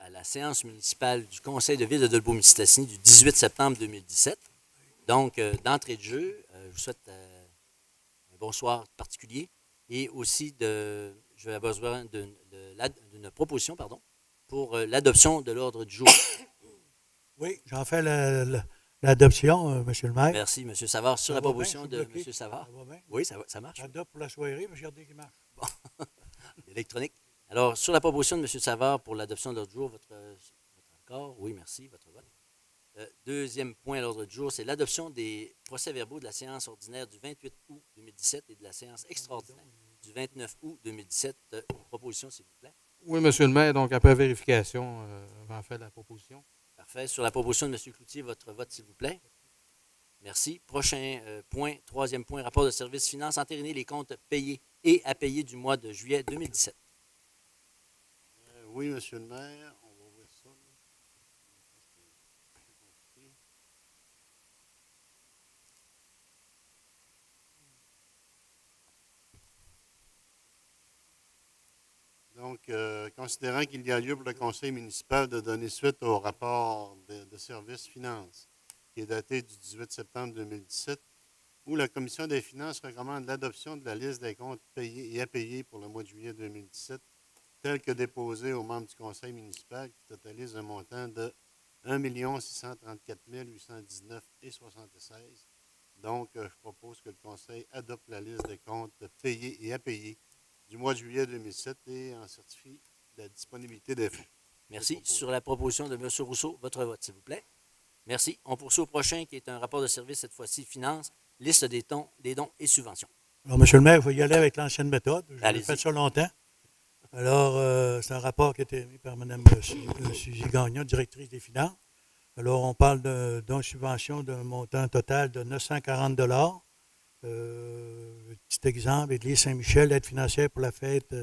à la séance municipale du Conseil de ville de Dolbeau-Mistassini du 18 septembre 2017. Donc, d'entrée de jeu, je vous souhaite un bonsoir particulier et aussi je vais avoir besoin d'une proposition pour l'adoption de l'ordre du jour. Oui, j'en fais l'adoption, M. le maire. Merci, M. Savard. Sur Ça la va bien, proposition c'est de bloqué. M. Savard. Ça va bien? Oui, ça marche. J'adopte pour la soirée, mais j'ai regardé qu'il marche. Bon. Électronique. Alors, sur la proposition de M. Savard pour l'adoption de l'ordre du jour, votre accord? Oui, merci, votre vote. Deuxième point à l'ordre du jour, c'est l'adoption des procès-verbaux de la séance ordinaire du 28 août 2017 et de la séance extraordinaire du 29 août 2017. Proposition, s'il vous plaît. Oui, monsieur le maire, donc après vérification, j'en fais la proposition. Parfait. Sur la proposition de M. Cloutier, votre vote, s'il vous plaît. Merci. Prochain point, troisième point, rapport de service finances, entériner les comptes payés et à payer du mois de juillet 2017. Oui, monsieur le maire, on va ouvrir ça. Donc, considérant qu'il y a lieu pour le conseil municipal de donner suite au rapport de services finances, qui est daté du 18 septembre 2017, où la commission des finances recommande l'adoption de la liste des comptes payés et à payer pour le mois de juillet 2017, telle que déposée aux membres du conseil municipal, qui totalise un montant de 1 634 819,76. Donc, je propose que le conseil adopte la liste des comptes payés et à payer du mois de juillet 2007 et en certifie la disponibilité des fonds. Merci. Sur la proposition de M. Rousseau, votre vote, s'il vous plaît. Merci. On poursuit au prochain, qui est un rapport de service, cette fois-ci, finances, liste des dons et subventions. Alors, M. le maire, il faut y aller avec l'ancienne méthode. J'ai Allez-y. fait ça longtemps. Alors, c'est un rapport qui a été émis par Mme Suzy Gagnon, directrice des finances. Alors, on parle de dons et subventions d'un montant total de 940 Petit exemple, Église Saint-Michel, aide financière pour la fête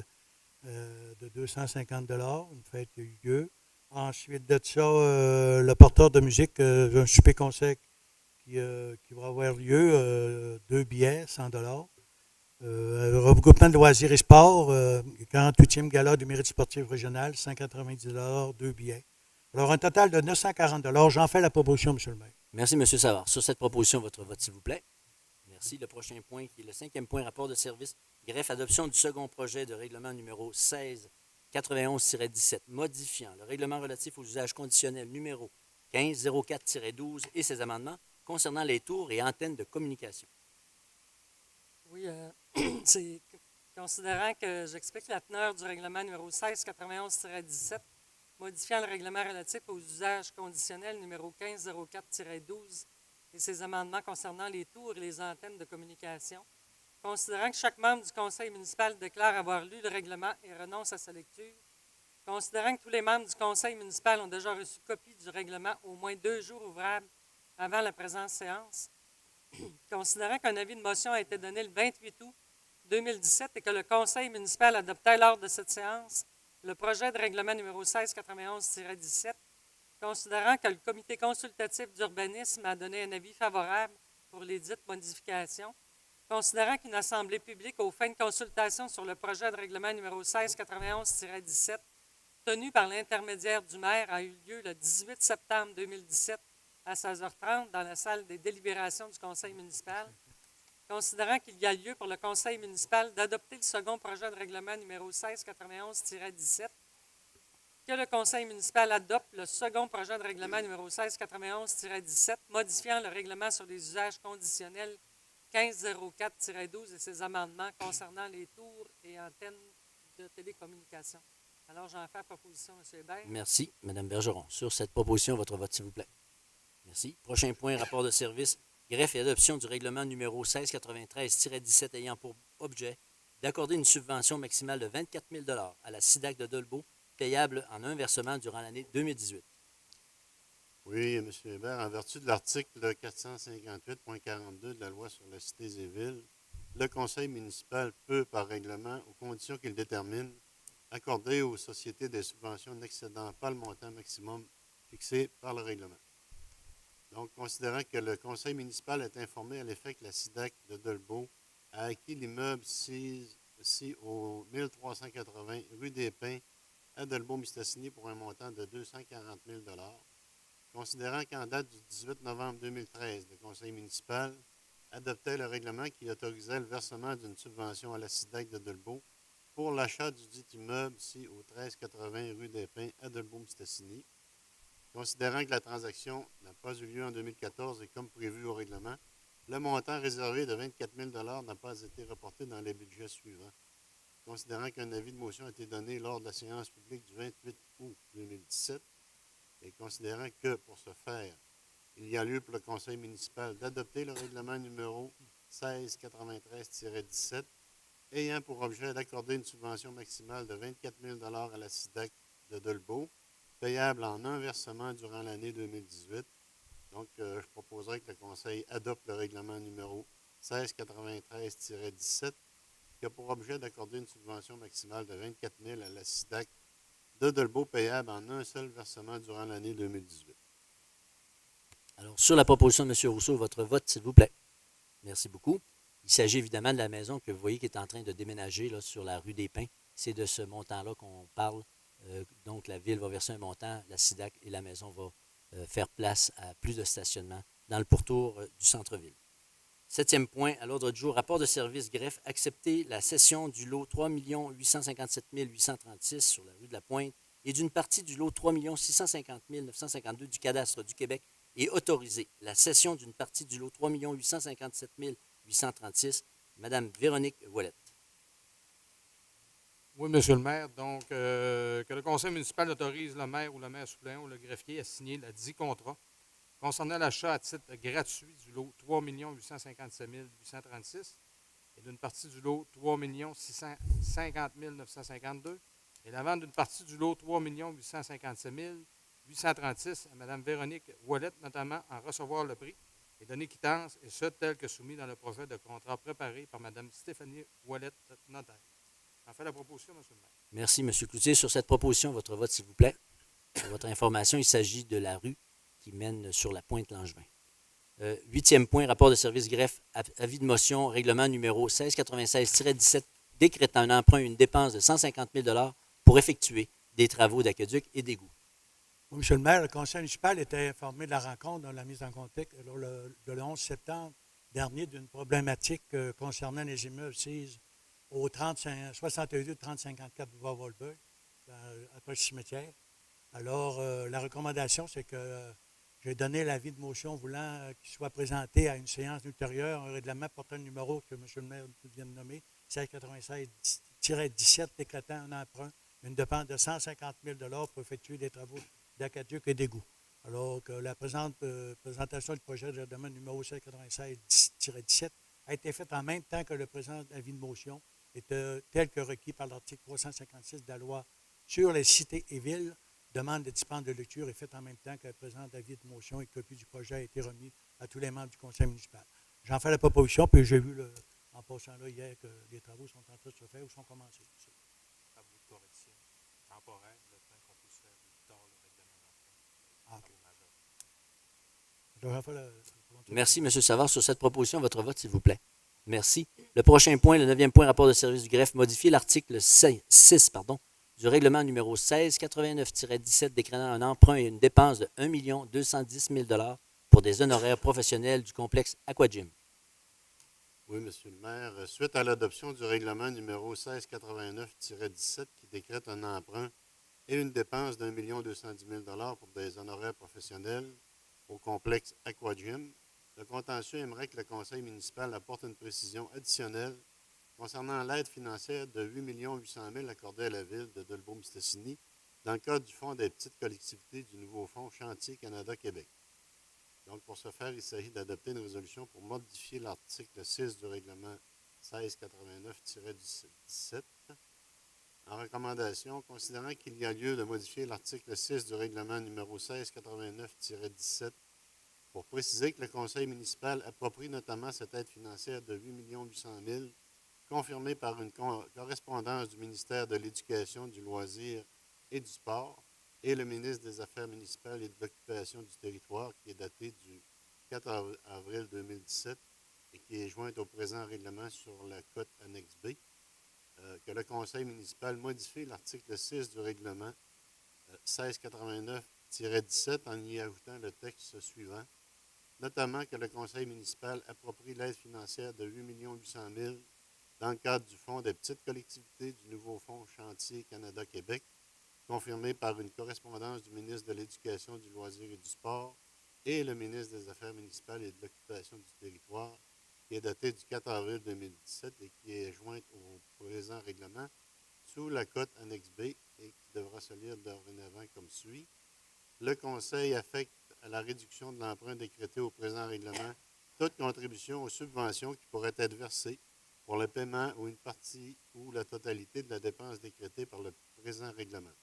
de 250 une fête qui a eu lieu. Ensuite de ça, le porteur de musique, un souper concert qui va avoir lieu, 2 billets, 100 regroupement de loisirs et sports, 48e gala du mérite sportif régional, 190 2 billets. Alors, un total de 940 J'en fais la proposition, M. le maire. Merci, M. Savard. Sur cette proposition, votre vote, s'il vous plaît. Merci. Le prochain point, qui est le cinquième point, rapport de service, greffe, adoption du second projet de règlement numéro 1691-17, modifiant le règlement relatif aux usages conditionnels numéro 1504-12 et ses amendements concernant les tours et antennes de communication. Oui, c'est considérant que j'explique la teneur du règlement numéro 1691-17, modifiant le règlement relatif aux usages conditionnels numéro 1504-12 et ses amendements concernant les tours et les antennes de communication. Considérant que chaque membre du conseil municipal déclare avoir lu le règlement et renonce à sa lecture, considérant que tous les membres du conseil municipal ont déjà reçu copie du règlement au moins 2 jours ouvrables avant la présente séance, considérant qu'un avis de motion a été donné le 28 août 2017 et que le conseil municipal adoptait lors de cette séance le projet de règlement numéro 1691-17, considérant que le comité consultatif d'urbanisme a donné un avis favorable pour les dites modifications, considérant qu'une assemblée publique aux fins de consultation sur le projet de règlement numéro 1691-17, tenue par l'intermédiaire du maire, a eu lieu le 18 septembre 2017 à 16h30 dans la salle des délibérations du conseil municipal, considérant qu'il y a lieu pour le conseil municipal d'adopter le second projet de règlement numéro 1691-17, que le conseil municipal adopte le second projet de règlement numéro 1691-17, modifiant le règlement sur les usages conditionnels 1504-12 et ses amendements concernant les tours et antennes de télécommunications. Alors, j'en fais proposition, M. Hébert. Merci, Mme Bergeron. Sur cette proposition, votre vote, s'il vous plaît. Merci. Prochain point, rapport de service, greffe et adoption du règlement numéro 1693-17 ayant pour objet d'accorder une subvention maximale de 24 000 à la SIDAC de Dolbeau, payable en un versement durant l'année 2018. Oui, M. Hébert, en vertu de l'article 458.42 de la loi sur les cités et villes, le conseil municipal peut, par règlement, aux conditions qu'il détermine, accorder aux sociétés des subventions n'excédant pas le montant maximum fixé par le règlement. Donc, considérant que le conseil municipal est informé à l'effet que la SIDAC de Dolbeau a acquis l'immeuble situé au 1380 rue des Pins Adelbault-Mistassini pour un montant de 240 000 considérant qu'en date du 18 novembre 2013, le conseil municipal adoptait le règlement qui autorisait le versement d'une subvention à la SIDAC d'Adelbault pour l'achat du dit immeuble ici au 1380 rue des Pins, Adelbault-Mistassini. Considérant que la transaction n'a pas eu lieu en 2014 et comme prévu au règlement, le montant réservé de 24 000 n'a pas été reporté dans les budgets suivants. Considérant qu'un avis de motion a été donné lors de la séance publique du 28 août 2017 et considérant que, pour ce faire, il y a lieu pour le conseil municipal d'adopter le règlement numéro 1693-17 ayant pour objet d'accorder une subvention maximale de 24 000 à la SIDAC de Dolbeau, payable en un versement durant l'année 2018. Donc, je proposerai que le conseil adopte le règlement numéro 1693-17 qui a pour objet d'accorder une subvention maximale de 24 000 à la SIDAC de Dolbeau, payable en un seul versement durant l'année 2018. Alors, sur la proposition de M. Rousseau, votre vote, s'il vous plaît. Merci beaucoup. Il s'agit évidemment de la maison que vous voyez qui est en train de déménager là, sur la rue des Pins. C'est de ce montant-là qu'on parle. Donc, la ville va verser un montant, la SIDAC et la maison va faire place à plus de stationnement dans le pourtour du centre-ville. 7e point, à l'ordre du jour, rapport de service greffe, accepter la cession du lot 3 857 836 sur la rue de la Pointe et d'une partie du lot 3 650 952 du cadastre du Québec et autoriser la cession d'une partie du lot 3 857 836, Mme Véronique Ouellette. Oui, Monsieur le maire. Donc, que le conseil municipal autorise le maire ou le maire suppléant ou le greffier à signer la 10 contrats concernant l'achat à titre gratuit du lot 3 857 836 et d'une partie du lot 3 650 952 et la vente d'une partie du lot 3 857 836 à Mme Véronique Ouellette, notamment en recevoir le prix et donner quittance, et ce, tel que soumis dans le projet de contrat préparé par Mme Stéphanie Ouellette, notaire. J'en fais la proposition, M. le maire. Merci, M. Cloutier. Sur cette proposition, votre vote, s'il vous plaît. Pour votre information, il s'agit de la rue qui mène sur la pointe Langevin. 8e point, rapport de service greffe, avis de motion, règlement numéro 1696-17, décrétant un emprunt et une dépense de 150 000 pour effectuer des travaux d'aqueduc et d'égouts. Oui, Monsieur le maire, le conseil municipal était informé de la rencontre, de la mise en contexte le 11 septembre dernier d'une problématique concernant les immeubles CIS au 62-3054 boulevard Volberg, après le cimetière. Alors, la recommandation, c'est que j'ai donné l'avis de motion voulant qu'il soit présenté à une séance ultérieure un règlement portant le numéro que M. le maire vient de nommer, 1696-17, décrétant un emprunt, une dépense de 150 000 pour effectuer des travaux d'aqueduc et d'égout. Alors que la présentation du projet de règlement numéro 1696-17 a été faite en même temps que le présent avis de motion, tel que requis par l'article 356 de la loi sur les cités et villes. Demande de dispense de lecture est faite en même temps que le présent avis de motion et copie du projet a été remis à tous les membres du conseil municipal. J'en fais la proposition, puis j'ai vu en passant là hier que les travaux sont en train de se faire ou sont commencés. Travaux de correction temporaire, le temps qu'on puisse faire plus tard le règlement d'emprunt. J'en fais Merci, M. Savard. Sur cette proposition, votre vote, s'il vous plaît. Merci. Le prochain point, le 9e point, rapport de service du greffe, modifier l'article 6 du règlement numéro 1689-17 décrétant un emprunt et une dépense de 1 210 000 pour des honoraires professionnels du complexe Aquagym. Oui, Monsieur le maire. Suite à l'adoption du règlement numéro 1689-17 qui décrète un emprunt et une dépense d'1 210 000 pour des honoraires professionnels au complexe Aquagym, le contentieux aimerait que le conseil municipal apporte une précision additionnelle concernant l'aide financière de 8 800 000 accordée à la ville de Dolbeau-Mistassini dans le cadre du Fonds des petites collectivités du nouveau Fonds Chantier Canada-Québec. Donc, pour ce faire, il s'agit d'adopter une résolution pour modifier l'article 6 du règlement 1689-17. En recommandation, considérant qu'il y a lieu de modifier l'article 6 du règlement numéro 1689-17 pour préciser que le conseil municipal approprie notamment cette aide financière de 8 800 000 confirmée par une correspondance du ministère de l'Éducation, du Loisir et du Sport et le ministre des Affaires municipales et de l'Occupation du territoire, qui est daté du 4 avril 2017 et qui est jointe au présent règlement sur la cote annexe B. que le conseil municipal modifie l'article 6 du règlement 1689-17 en y ajoutant le texte suivant, notamment que le conseil municipal approprie l'aide financière de 8 800 000 dans le cadre du Fonds des petites collectivités du nouveau Fonds Chantier Canada-Québec, confirmé par une correspondance du ministre de l'Éducation, du Loisir et du Sport et le ministre des Affaires municipales et de l'Occupation du territoire, qui est datée du 4 avril 2017 et qui est jointe au présent règlement sous la cote annexe B et qui devra se lire dorénavant comme suit. Le Conseil affecte à la réduction de l'emprunt décrété au présent règlement toute contribution aux subventions qui pourraient être versées pour le paiement ou une partie ou la totalité de la dépense décrétée par le présent règlement.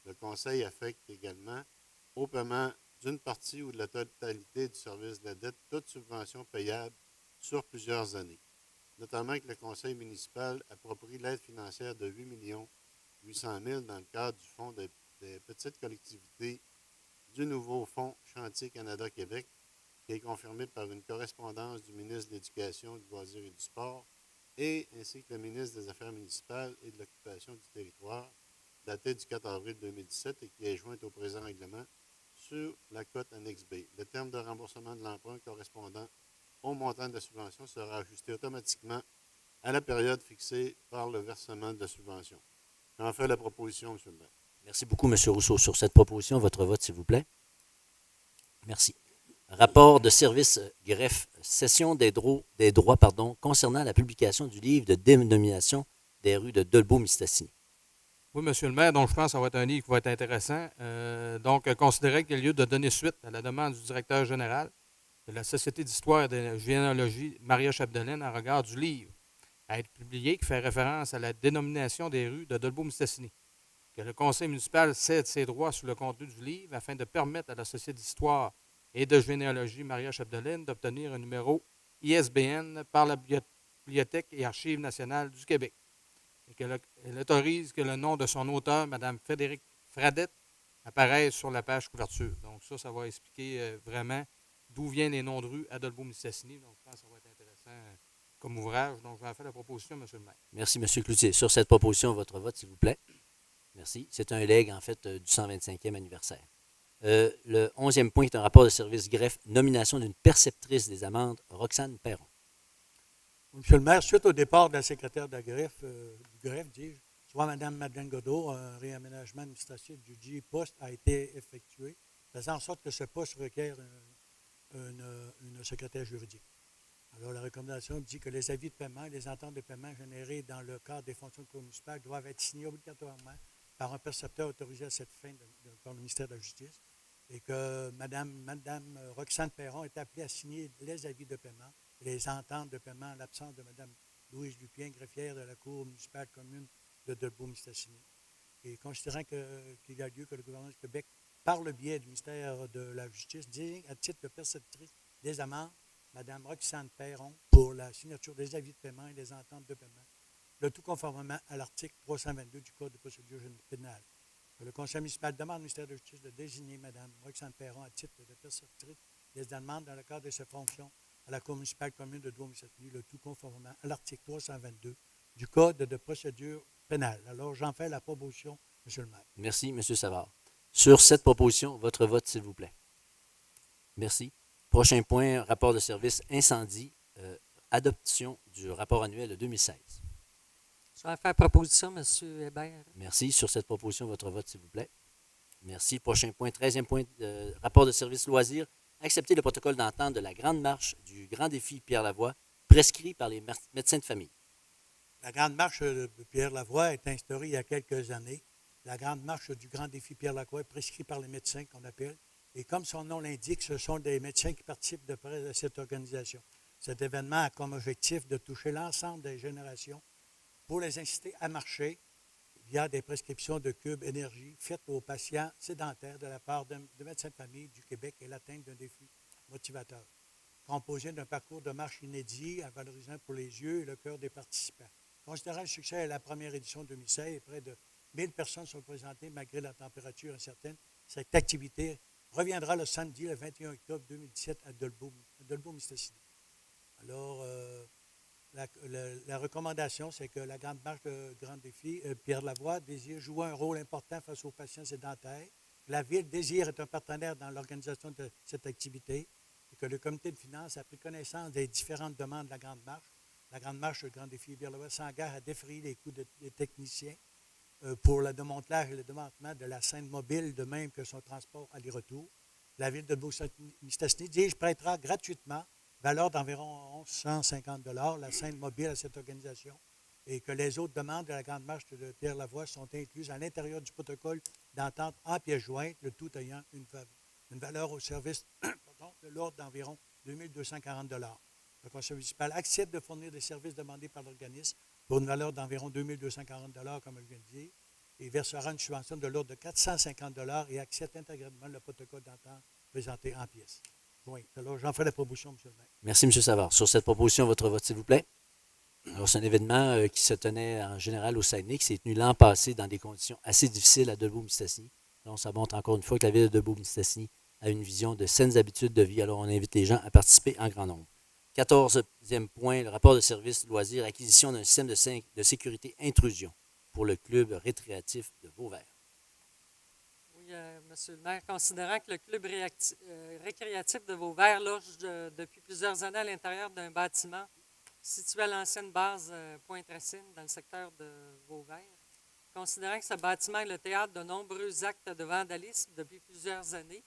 Le Conseil affecte également au paiement d'une partie ou de la totalité du service de la dette toute subvention payable sur plusieurs années, notamment que le Conseil municipal approprie l'aide financière de 8 800 000 dans le cadre du Fonds des petites collectivités du nouveau Fonds Chantier Canada-Québec, qui est confirmé par une correspondance du ministre de l'Éducation, du Loisir et du Sport, et ainsi que le ministre des Affaires municipales et de l'Occupation du territoire, datée du 4 avril 2017 et qui est jointe au présent règlement sur la cote annexe B. Le terme de remboursement de l'emprunt correspondant au montant de la subvention sera ajusté automatiquement à la période fixée par le versement de la subvention. J'en fais la proposition, M. le maire. Merci beaucoup, M. Rousseau. Sur cette proposition, votre vote, s'il vous plaît. Merci. Rapport de service greffe, cession des droits concernant la publication du livre de dénomination des rues de Dolbeau-Mistassini. Oui, M. le maire, donc je pense que ça va être un livre qui va être intéressant. Considérer qu'il y a lieu de donner suite à la demande du directeur général de la Société d'histoire et de généalogie Maria Chapdelaine en regard du livre à être publié qui fait référence à la dénomination des rues de Dolbeau-Mistassini. Que le conseil municipal cède ses droits sur le contenu du livre afin de permettre à la Société d'histoire et de généalogie Maria Chapdelaine d'obtenir un numéro ISBN par la Bibliothèque et Archives nationales du Québec. Et qu'elle autorise que le nom de son auteur, Mme Frédérique Fradette, apparaisse sur la page couverture. Donc ça va expliquer vraiment d'où viennent les noms de rues à Dolbeau-Mistassini. Donc je pense que ça va être intéressant comme ouvrage. Donc je vais en faire la proposition, M. le maire. Merci, M. Cloutier. Sur cette proposition, votre vote, s'il vous plaît. Merci. C'est un legs, en fait, du 125e anniversaire. Le 11e point est un rapport de service greffe, nomination d'une perceptrice des amendes, Roxane Perron. Monsieur le maire, suite au départ de la secrétaire de la greffe, dis-je, soit Mme Madeleine Godot, un réaménagement administratif du J-Poste a été effectué, faisant en sorte que ce poste requiert une secrétaire juridique. Alors, la recommandation dit que les avis de paiement et les ententes de paiement générées dans le cadre des fonctions municipales doivent être signés obligatoirement par un percepteur autorisé à cette fin par le ministère de la Justice et que Mme Roxane Perron est appelée à signer les avis de paiement et les ententes de paiement en l'absence de Mme Louise Lupien, greffière de la Cour municipale commune de Dolbeau-Mistassini. Et considérant qu'il y a lieu que le gouvernement du Québec, par le biais du ministère de la Justice, désigne à titre de perceptrice des amendes Mme Roxane Perron pour la signature des avis de paiement et des ententes de paiement, le tout conformément à l'article 322 du Code de procédure pénale. Le Conseil municipal demande au ministère de la Justice de désigner Mme Roxane Perron à titre de perceptrice des demandes dans le cadre de ses fonctions à la Cour municipale commune de Dolbeau-Mistassini, le tout conformément à l'article 322 du Code de procédure pénale. Alors, j'en fais la proposition, M. le maire. Merci, M. Savard. Sur cette proposition, votre vote, s'il vous plaît. Merci. Prochain point, rapport de service incendie, adoption du rapport annuel de 2016. Je vais faire proposition, M. Hébert. Merci. Sur cette proposition, votre vote, s'il vous plaît. Merci. Prochain point, 13e point, rapport de service loisirs, accepter le protocole d'entente de la Grande Marche du Grand Défi Pierre Lavoie, prescrit par les médecins de famille. La Grande Marche de Pierre Lavoie est instaurée il y a quelques années. La Grande Marche du Grand Défi Pierre Lavoie est prescrite par les médecins qu'on appelle. Et comme son nom l'indique, ce sont des médecins qui participent de près à cette organisation. Cet événement a comme objectif de toucher l'ensemble des générations pour les inciter à marcher via des prescriptions de cubes énergie faites aux patients sédentaires de la part de médecins de famille du Québec et l'atteinte d'un défi motivateur, composé d'un parcours de marche inédit, à valorisant pour les yeux et le cœur des participants. Considérant le succès de la première édition 2016, près de 1000 personnes sont présentées malgré la température incertaine. Cette activité reviendra le samedi, le 21 octobre 2017, à Dolbeau-Mistassini. Alors, la recommandation, c'est que la Grande Marche de Grand Défi, Pierre Lavoie, désire jouer un rôle important face aux patients sédentaires. La Ville désire être un partenaire dans l'organisation de cette activité et que le comité de finances a pris connaissance des différentes demandes de la Grande Marche. La Grande Marche de Grand Défi Pierre Lavoie s'engage à défrayer les coûts des techniciens pour le démontelage et le démantèlement de la scène mobile, de même que son transport aller-retour. La Ville de Beauce-Mistassini dit prêtera gratuitement, valeur d'environ 150 $ la scène mobile à cette organisation et que les autres demandes de la Grande Marche de Pierre Lavoie sont incluses à l'intérieur du protocole d'entente en pièces jointes, le tout ayant une valeur au service de l'ordre d'environ 2 240 $. Le conseil municipal accepte de fournir des services demandés par l'organisme pour une valeur d'environ 2 240 $, comme je viens de dire, et versera une subvention de l'ordre de 450 $ et accepte intégralement le protocole d'entente présenté en pièces. Oui, alors j'en fais la proposition, M. le maire. Merci, M. Savard. Sur cette proposition, votre vote, s'il vous plaît. Alors, c'est un événement qui se tenait en général au Saguenay, qui s'est tenu l'an passé dans des conditions assez difficiles à Dolbeau-Mistassini. Donc, ça montre encore une fois que la ville de Dolbeau-Mistassini a une vision de saines habitudes de vie. Alors, on invite les gens à participer en grand nombre. 14e point, le rapport de service loisirs, acquisition d'un système de sécurité intrusion pour le club récréatif de Vauvert. Oui, Monsieur le maire, considérant que le club récréatif de Vauvert loge depuis plusieurs années à l'intérieur d'un bâtiment situé à l'ancienne base Pointe-Racine, dans le secteur de Vauvert, considérant que ce bâtiment est le théâtre de nombreux actes de vandalisme depuis plusieurs années,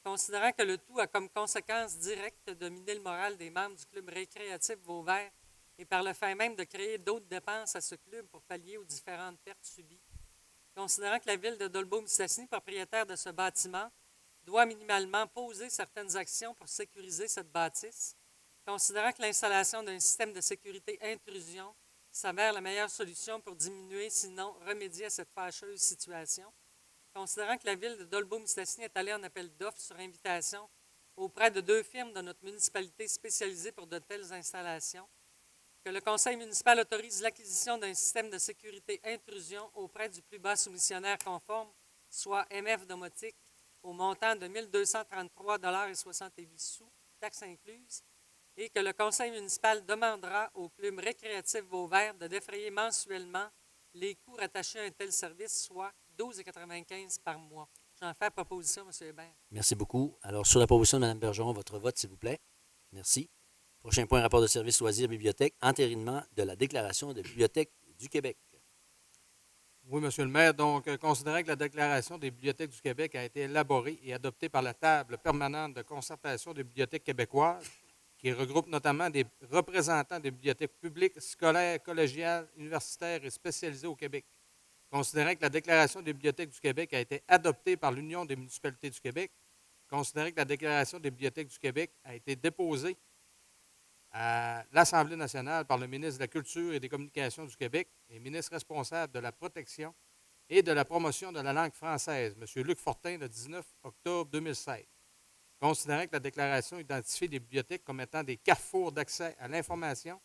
considérant que le tout a comme conséquence directe de miner le moral des membres du club récréatif Vauvert et par le fait même de créer d'autres dépenses à ce club pour pallier aux différentes pertes subies, considérant que la ville de Dolbeau-Mistassini, propriétaire de ce bâtiment, doit minimalement poser certaines actions pour sécuriser cette bâtisse, considérant que l'installation d'un système de sécurité intrusion s'avère la meilleure solution pour diminuer, sinon remédier à cette fâcheuse situation, considérant que la ville de Dolbeau-Mistassini est allée en appel d'offres sur invitation auprès de 2 firmes de notre municipalité spécialisées pour de telles installations, que le conseil municipal autorise l'acquisition d'un système de sécurité intrusion auprès du plus bas soumissionnaire conforme, soit MF Domotique, au montant de 1 233,68 $, taxes incluses, et que le conseil municipal demandera au club récréatif Vauvert de défrayer mensuellement les coûts rattachés à un tel service, soit 12,95 $ par mois. J'en fais proposition, M. Hébert. Merci beaucoup. Alors, sur la proposition de Mme Bergeron, votre vote, s'il vous plaît. Merci. Prochain point, rapport de service loisirs bibliothèque, entérinement de la déclaration de Bibliothèque du Québec. Oui, Monsieur le maire. Donc, considérant que la Déclaration des bibliothèques du Québec a été élaborée et adoptée par la Table permanente de concertation des bibliothèques québécoises, qui regroupe notamment des représentants des bibliothèques publiques, scolaires, collégiales, universitaires et spécialisées au Québec. Considérant que la Déclaration des bibliothèques du Québec a été adoptée par l'Union des municipalités du Québec, considérant que la Déclaration des bibliothèques du Québec a été déposée à l'Assemblée nationale par le ministre de la Culture et des Communications du Québec et ministre responsable de la protection et de la promotion de la langue française, M. Luc Fortin, le 19 octobre 2016. Considérant que la déclaration identifie les bibliothèques comme étant des carrefours d'accès à l'information,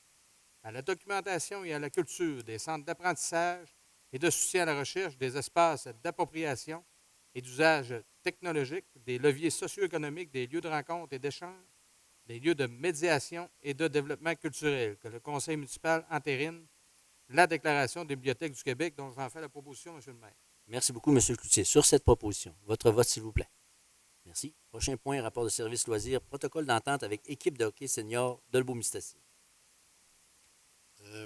à la documentation et à la culture, des centres d'apprentissage et de soutien à la recherche, des espaces d'appropriation et d'usage technologique, des leviers socio-économiques, des lieux de rencontre et d'échange, des lieux de médiation et de développement culturel, que le conseil municipal entérine la Déclaration des bibliothèques du Québec, dont j'en fais la proposition, M. le maire. Merci beaucoup, M. Cloutier. Sur cette proposition, votre vote, s'il vous plaît. Merci. Prochain point, rapport de service loisirs, protocole d'entente avec équipe de hockey senior Dolbeau-Mistassini.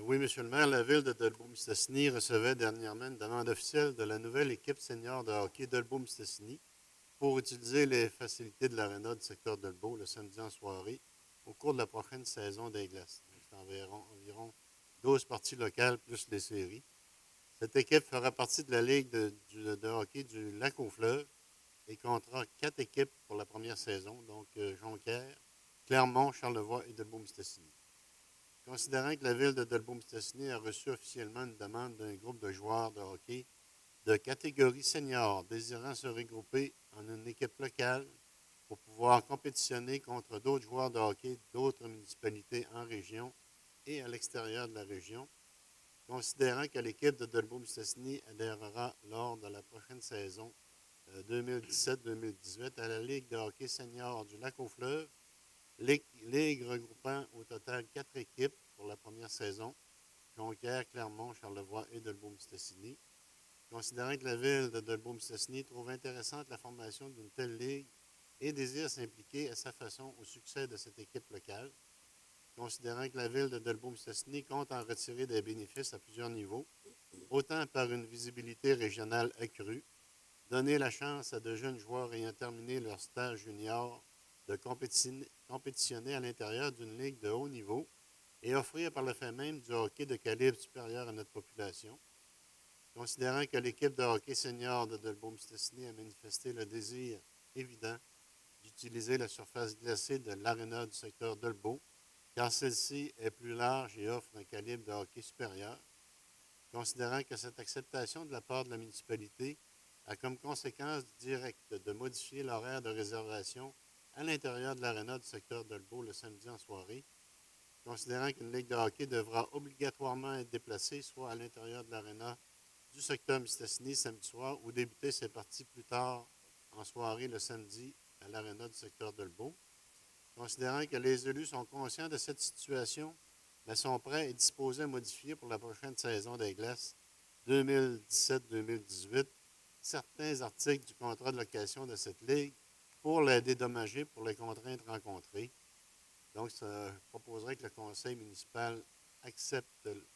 Oui, M. le maire, la ville de Dolbeau-Mistassini recevait dernièrement une demande officielle de la nouvelle équipe senior de hockey Dolbeau-Mistassini pour utiliser les facilités de l'aréna du secteur de Dolbeau le samedi en soirée au cours de la prochaine saison des glaces. C'est environ 12 parties locales plus les séries. Cette équipe fera partie de la Ligue de hockey du Lac-aux-Fleuves et comptera 4 équipes pour la première saison, donc Jonquière, Clermont, Charlevoix et Dolbeau-Mistassini. Considérant que la ville de Dolbeau-Mistassini a reçu officiellement une demande d'un groupe de joueurs de hockey de catégorie senior désirant se regrouper en une équipe locale pour pouvoir compétitionner contre d'autres joueurs de hockey d'autres municipalités en région et à l'extérieur de la région, considérant que l'équipe de Dolbeau-Mistassini adhérera lors de la prochaine saison 2017-2018 à la Ligue de hockey senior du Lac-aux-Fleuves, ligue regroupant au total 4 équipes pour la première saison, Jonquière, Clermont, Charlevoix et Dolbeau-Mistassini. Considérant que la ville de Dolbeau-Mistassini trouve intéressante la formation d'une telle ligue et désire s'impliquer à sa façon au succès de cette équipe locale, considérant que la ville de Dolbeau-Mistassini compte en retirer des bénéfices à plusieurs niveaux, autant par une visibilité régionale accrue, donner la chance à de jeunes joueurs ayant terminé leur stage junior de compétitionner à l'intérieur d'une ligue de haut niveau et offrir par le fait même du hockey de calibre supérieur à notre population. Considérant que l'équipe de hockey senior de Dolbeau-Mistassini a manifesté le désir évident d'utiliser la surface glacée de l'aréna du secteur Dolbeau, car celle-ci est plus large et offre un calibre de hockey supérieur. Considérant que cette acceptation de la part de la municipalité a comme conséquence directe de modifier l'horaire de réservation à l'intérieur de l'aréna du secteur Dolbeau le samedi en soirée, considérant qu'une ligue de hockey devra obligatoirement être déplacée soit à l'intérieur de l'aréna du secteur Mistassini samedi soir ou débuter ses parties plus tard en soirée le samedi à l'aréna du secteur Dolbeau, considérant que les élus sont conscients de cette situation, mais sont prêts et disposés à modifier pour la prochaine saison des glaces 2017-2018 certains articles du contrat de location de cette ligue pour les dédommager pour les contraintes rencontrées. Donc, je proposerais que le conseil municipal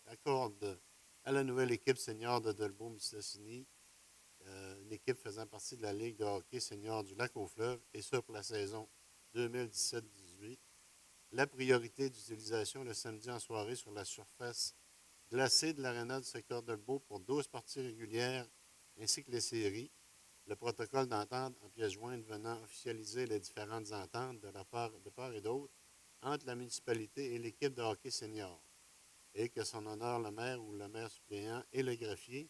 accorde à la nouvelle équipe senior de Dolbeau-Mistassini, une équipe faisant partie de la Ligue de hockey senior du Lac-aux-Fleuves, et ça pour la saison 2017-18, la priorité d'utilisation le samedi en soirée sur la surface glacée de l'aréna du secteur Dolbeau pour 12 parties régulières ainsi que les séries, le protocole d'entente en pièces jointes venant officialiser les différentes ententes de part et d'autre entre la municipalité et l'équipe de hockey senior, et que son honneur le maire ou le maire suppléant et le greffier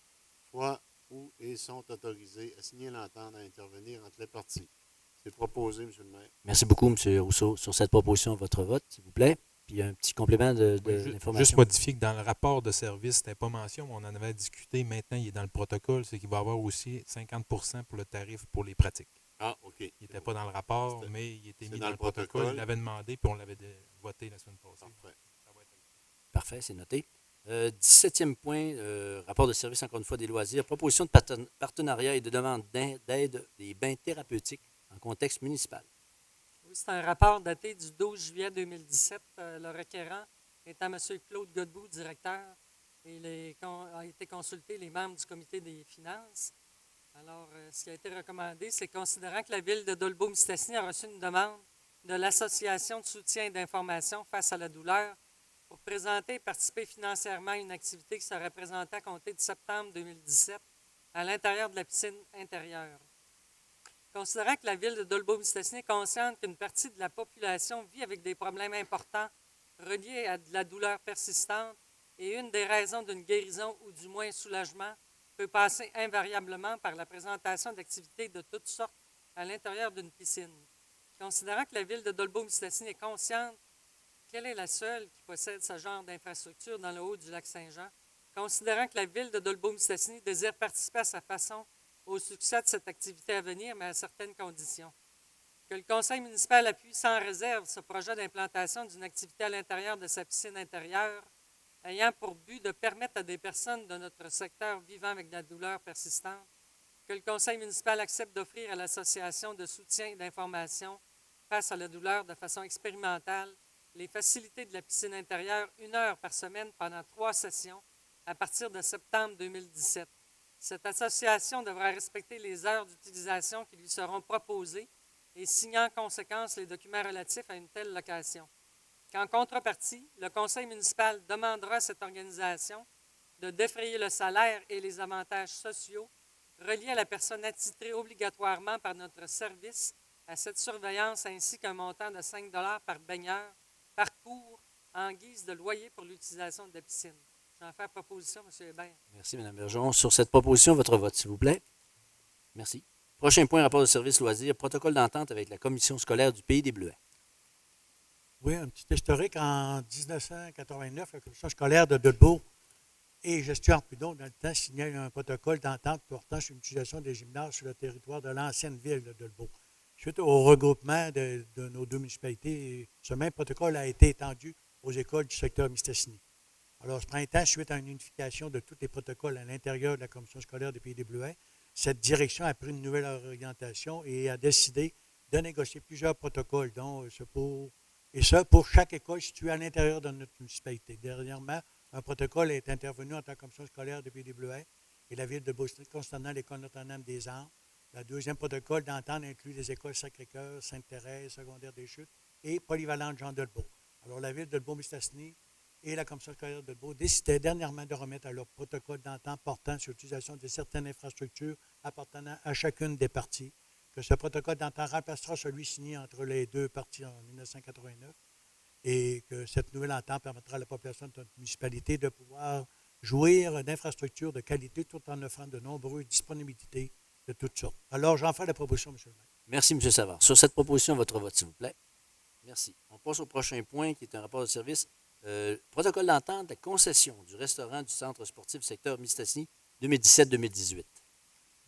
soient ou et sont autorisés à signer l'entente à intervenir entre les parties. C'est proposé, M. le maire. Merci beaucoup, M. Rousseau. Sur cette proposition, votre vote, s'il vous plaît. Puis un petit complément de l'information. Juste modifier que dans le rapport de service, c'était pas mention, mais on en avait discuté. Maintenant, il est dans le protocole, c'est qu'il va y avoir aussi 50 pour le tarif pour les pratiques. Ah, OK. Il n'était pas dans le rapport, C'était- mais il était c'est mis dans dans le le protocole. protocole. Il l'avait demandé, puis on l'avait voté la semaine passée. Parfait. Ça va être- Parfait, c'est noté. 17e point, rapport de service, encore une fois, des loisirs. Proposition de partenariat et de demande d'aide des bains thérapeutiques en contexte municipal. Oui, c'est un rapport daté du 12 juillet 2017. Le requérant étant M. Claude Godbout, directeur, et a été consulté les membres du comité des finances. Alors, ce qui a été recommandé, c'est considérant que la ville de Dolbeau-Mistassini a reçu une demande de l'Association de soutien et d'information face à la douleur pour présenter et participer financièrement à une activité qui serait présentée à compter de septembre 2017 à l'intérieur de la piscine intérieure. Considérant que la ville de Dolbeau-Mistassini est consciente qu'une partie de la population vit avec des problèmes importants reliés à de la douleur persistante et une des raisons d'une guérison ou du moins un soulagement peut passer invariablement par la présentation d'activités de toutes sortes à l'intérieur d'une piscine. Considérant que la ville de Dolbeau-Mistassini est consciente qu'elle est la seule qui possède ce genre d'infrastructure dans le haut du lac Saint-Jean, considérant que la ville de Dolbeau-Mistassini désire participer à sa façon au succès de cette activité à venir, mais à certaines conditions. Que le conseil municipal appuie sans réserve ce projet d'implantation d'une activité à l'intérieur de sa piscine intérieure, ayant pour but de permettre à des personnes de notre secteur vivant avec de la douleur persistante, que le conseil municipal accepte d'offrir à l'association de soutien et d'information face à la douleur de façon expérimentale les facilités de la piscine intérieure 1 heure par semaine pendant 3 sessions à partir de septembre 2017. Cette association devra respecter les heures d'utilisation qui lui seront proposées et signer en conséquence les documents relatifs à une telle location. Qu'en contrepartie, le conseil municipal demandera à cette organisation de défrayer le salaire et les avantages sociaux reliés à la personne attitrée obligatoirement par notre service à cette surveillance ainsi qu'un montant de 5 $ par baigneur par cours en guise de loyer pour l'utilisation de la piscine. J'en fais proposition, M. Hébert. Merci, Mme Bergeron. Sur cette proposition, votre vote, s'il vous plaît. Merci. Prochain point, rapport de service loisirs, protocole d'entente avec la commission scolaire du Pays des Bleuets. Oui, un petit historique. En 1989, la commission scolaire de Dolbeau et Gestion Arpidon, dans le temps, signait un protocole d'entente portant sur l'utilisation des gymnases sur le territoire de l'ancienne ville de Dolbeau. Suite au regroupement de nos deux municipalités, ce même protocole a été étendu aux écoles du secteur Mistassini. Alors, ce printemps, suite à une unification de tous les protocoles à l'intérieur de la commission scolaire des Pays des Bleuets, cette direction a pris une nouvelle orientation et a décidé de négocier plusieurs protocoles, dont pour chaque école située à l'intérieur de notre municipalité. Dernièrement, un protocole est intervenu entre la commission scolaire des Pays des Bleuets et la ville de Beauce concernant l'école Notre-Dame-des-Anges. Le deuxième protocole d'entente inclut les écoles Sacré-Cœur, Sainte-Thérèse, Secondaire des Chutes et Polyvalente Jean Delbault. Alors, la ville de Delbault-Mistassini et la commission scolaire de Delbault décidaient dernièrement de remettre à leur protocole d'entente portant sur l'utilisation de certaines infrastructures appartenant à chacune des parties, que ce protocole d'entente remplacera celui signé entre les deux parties en 1989 et que cette nouvelle entente permettra à la population de notre municipalité de pouvoir jouir d'infrastructures de qualité tout en offrant de nombreuses disponibilités de toutes sortes. Alors, j'en fais la proposition, M. le maire. Merci, M. Savard. Sur cette proposition, votre vote, s'il vous plaît. Merci. On passe au prochain point, qui est un rapport de service. Protocole d'entente de concession du restaurant du centre sportif secteur Mistassini 2017-2018.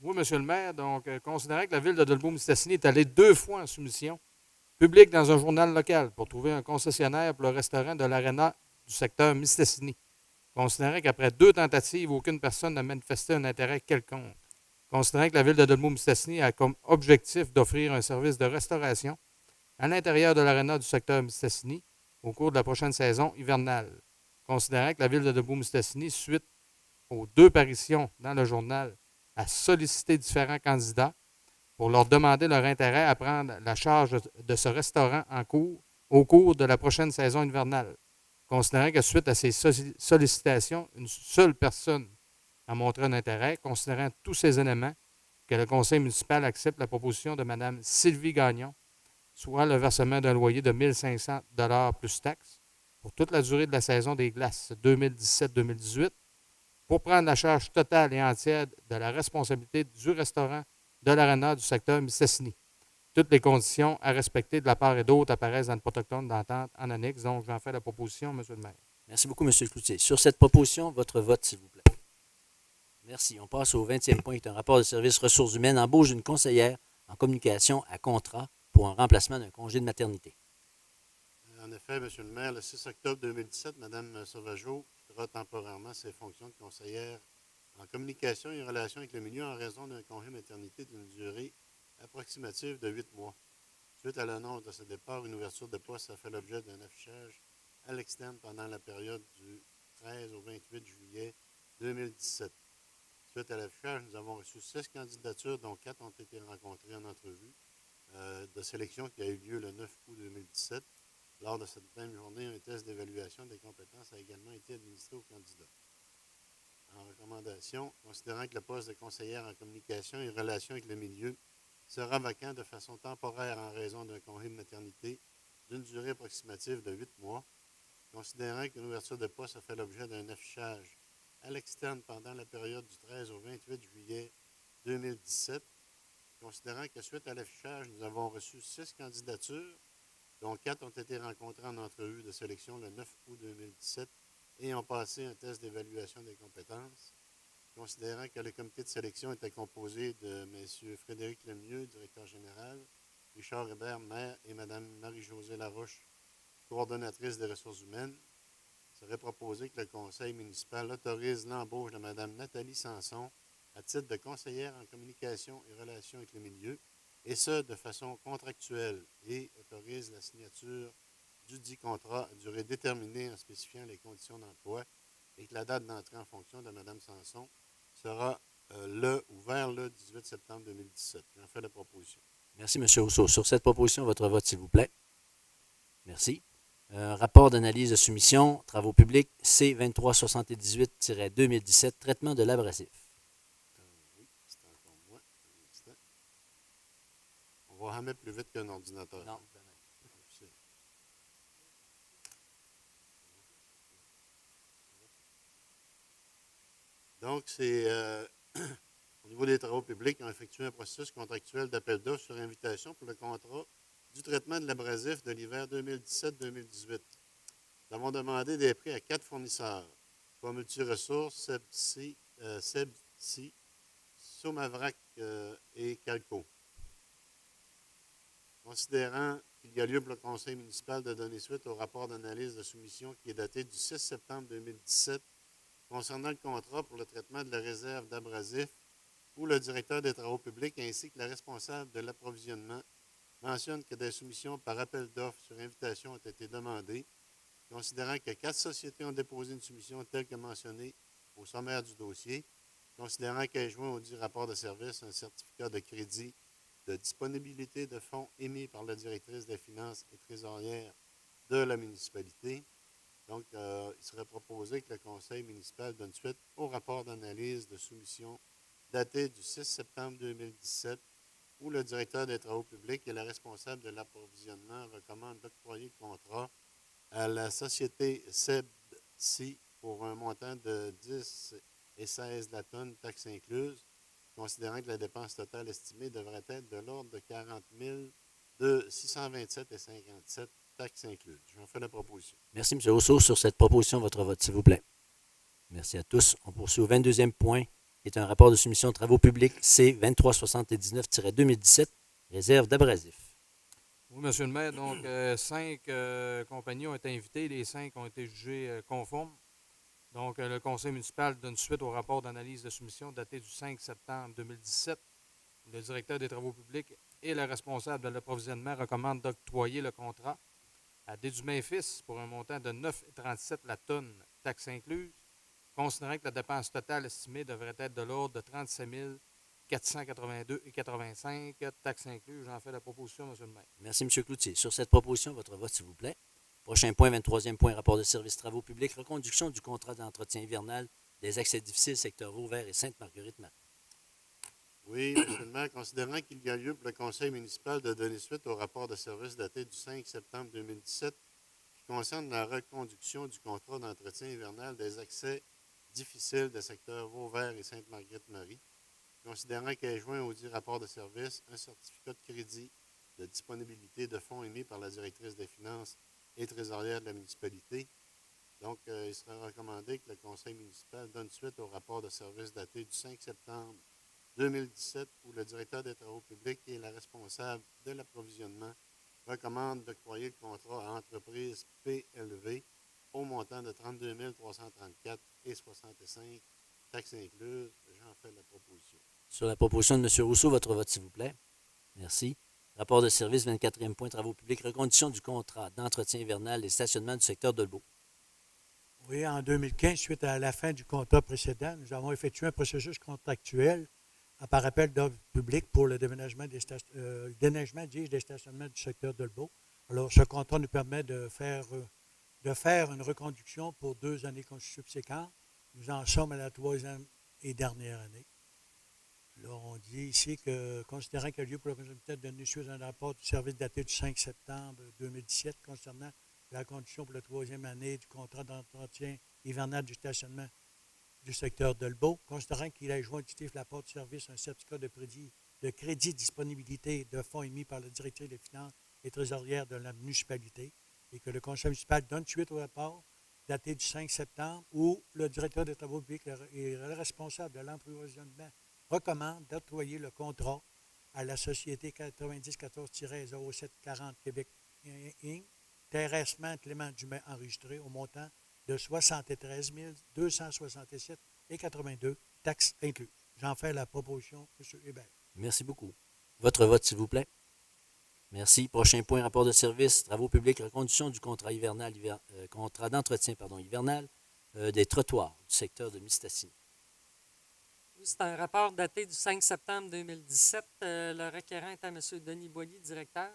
Oui, M. le maire. Donc, considérant que la ville de Delbault-Mistassini est allée 2 fois en soumission publique dans un journal local pour trouver un concessionnaire pour le restaurant de l'Arena du secteur Mistassini. Considérant qu'après 2 tentatives, aucune personne n'a manifesté un intérêt quelconque. Considérant que la ville de Delbault-Mistassini a comme objectif d'offrir un service de restauration à l'intérieur de l'Arena du secteur Mistassini au cours de la prochaine saison hivernale. Considérant que la ville de Delbault-Mistassini, suite aux 2 parutions dans le journal, a sollicité différents candidats pour leur demander leur intérêt à prendre la charge de ce restaurant au cours de la prochaine saison hivernale. Considérant que suite à ces sollicitations, une seule personne a montré un intérêt, considérant tous ces éléments, que le conseil municipal accepte la proposition de Mme Sylvie Gagnon, soit le versement d'un loyer de 1 500 $ plus taxes pour toute la durée de la saison des glaces 2017-2018, pour prendre la charge totale et entière de la responsabilité du restaurant de l'Arena du secteur Mistassini. Toutes les conditions à respecter de la part et d'autre apparaissent dans le protocole d'entente en annexe. Donc, j'en fais la proposition, M. le maire. Merci beaucoup, M. Cloutier. Sur cette proposition, votre vote, s'il vous plaît. Merci. On passe au 20e point, qui est un rapport de service ressources humaines, embauche d'une conseillère en communication à contrat pour un remplacement d'un congé de maternité. En effet, M. le maire, le 6 octobre 2017, Mme Sauvageau quittera temporairement ses fonctions de conseillère en communication et en relation avec le milieu en raison d'un congé maternité d'une durée approximative de 8 mois. Suite à l'annonce de ce départ, une ouverture de poste a fait l'objet d'un affichage à l'externe pendant la période du 13 au 28 juillet 2017. Suite à l'affichage, nous avons reçu 6 candidatures, dont 4 ont été rencontrées en entrevue de sélection qui a eu lieu le 9 août 2017. Lors de cette même journée, un test d'évaluation des compétences a également été administré aux candidats. En recommandation, considérant que le poste de conseillère en communication et relation avec le milieu sera vacant de façon temporaire en raison d'un congé de maternité d'une durée approximative de 8 mois, considérant qu'une ouverture de poste a fait l'objet d'un affichage à l'externe pendant la période du 13 au 28 juillet 2017, considérant que suite à l'affichage, nous avons reçu 6 candidatures, dont 4 ont été rencontrées en entrevue de sélection le 9 août 2017 et ont passé un test d'évaluation des compétences, considérant que le comité de sélection était composé de M. Frédéric Lemieux, directeur général, Richard Hébert, maire, et Mme Marie-Josée Laroche, coordonnatrice des ressources humaines, il serait proposé que le conseil municipal autorise l'embauche de Mme Nathalie Sanson à titre de conseillère en communication et relations avec le milieu, et ce, de façon contractuelle, et autorise la signature du dit contrat à durée déterminée en spécifiant les conditions d'emploi et que la date d'entrée en fonction de Mme Sanson sera le ou vers le 18 septembre 2017. J'en fais la proposition. Merci, M. Rousseau. Sur cette proposition, votre vote, s'il vous plaît. Merci. Rapport d'analyse de soumission, travaux publics, C2378-2017, traitement de l'abrasif. Oui, c'est encore moi. Un instant. On va jamais plus vite qu'un ordinateur. Non, Donc, c'est au niveau des travaux publics, ils ont effectué un processus contractuel d'appel d'offres sur invitation pour le contrat du traitement de l'abrasif de l'hiver 2017-2018. Nous avons demandé des prix à 4 fournisseurs, soit Multiressources, Sebsi, Somavrac et Calco. Considérant qu'il y a lieu pour le conseil municipal de donner suite au rapport d'analyse de soumission qui est daté du 6 septembre 2017 concernant le contrat pour le traitement de la réserve d'abrasifs où le directeur des travaux publics ainsi que la responsable de l'approvisionnement mentionne que des soumissions par appel d'offres sur invitation ont été demandées, considérant que 4 sociétés ont déposé une soumission telle que mentionnée au sommaire du dossier, considérant qu'est joint au dit rapport de service un certificat de crédit de disponibilité de fonds émis par la directrice des finances et trésorière de la municipalité. Donc, il serait proposé que le conseil municipal donne suite au rapport d'analyse de soumission daté du 6 septembre 2017 où le directeur des travaux publics et la responsable de l'approvisionnement recommandent d'octroyer le contrat à la société SEBC pour un montant de 10 et 16 la tonne, taxes incluses, considérant que la dépense totale estimée devrait être de l'ordre de 40 000 de 627 et 57, taxes incluses. J'en fais la proposition. Merci, M. Rousseau. Sur cette proposition, votre vote, s'il vous plaît. Merci à tous. On poursuit au 22e point, qui est un rapport de soumission de travaux publics C-2379-2017, réserve d'abrasifs. Oui, M. le maire. Donc, 5 compagnies ont été invitées. Les 5 ont été jugées conformes. Donc, le conseil municipal donne suite au rapport d'analyse de soumission daté du 5 septembre 2017. Le directeur des travaux publics et le responsable de l'approvisionnement recommandent d'octroyer le contrat à Dédumain Fils pour un montant de 9,37 la tonne, taxes incluses, considérant que la dépense totale estimée devrait être de l'ordre de 37 482,85, taxes incluses. J'en fais la proposition, M. le maire. Merci, M. Cloutier. Sur cette proposition, votre vote, s'il vous plaît. Prochain point, 23e point, rapport de service travaux publics, reconduction du contrat d'entretien hivernal des accès difficiles, secteur Vauvert et Sainte-Marguerite-Marie. Oui, M. le maire, considérant qu'il y a lieu pour le conseil municipal de donner suite au rapport de service daté du 5 septembre 2017 qui concerne la reconduction du contrat d'entretien hivernal des accès difficiles des secteurs Vauvert et Sainte-Marguerite-Marie, considérant qu'est joint au dit rapport de service un certificat de crédit de disponibilité de fonds émis par la directrice des finances et trésorière de la municipalité. Donc, il serait recommandé que le conseil municipal donne suite au rapport de service daté du 5 septembre 2017 où le directeur des travaux publics et la responsable de l'approvisionnement recommandent d'octroyer le contrat à entreprise PLV au montant de 32 334 et 65, taxes incluses. J'en fais la proposition. Sur la proposition de M. Rousseau, votre vote, s'il vous plaît. Merci. Rapport de service, 24e point, travaux publics, reconduction du contrat d'entretien hivernal et stationnement du secteur de Lebeau. Oui, en 2015, suite à la fin du contrat précédent, nous avons effectué un processus contractuel par appel d'offres publiques pour le déménagement des stationnements du secteur de Lebeau. Alors, ce contrat nous permet de faire une reconduction pour 2 années subséquentes. Nous en sommes à la 3e et dernière année. Là, on dit ici que, considérant qu'il y a lieu pour le conseil municipal de donner suite à un rapport du service daté du 5 septembre 2017 concernant la condition pour la 3e année du contrat d'entretien hivernal du stationnement du secteur de Lebeau, considérant qu'il a joint au l'apport de service un certificat de crédit disponibilité de fonds émis par la directrice des finances et trésorière de la municipalité, et que le conseil municipal donne suite au rapport daté du 5 septembre où le directeur des travaux publics et le responsable de l'approvisionnement recommande d'octroyer le contrat à la société 9014-0740 Québec Inc., terrassement Clément Dumais enregistré au montant de 73 267 et 82, taxes incluses. J'en fais la proposition, M. Hébert. Merci beaucoup. Votre vote, s'il vous plaît. Merci. Prochain point, rapport de service, travaux publics, reconduction du contrat contrat d'entretien hivernal des trottoirs du secteur de Mistassini. Oui, c'est un rapport daté du 5 septembre 2017. Le requérant est à M. Denis Boilly, directeur.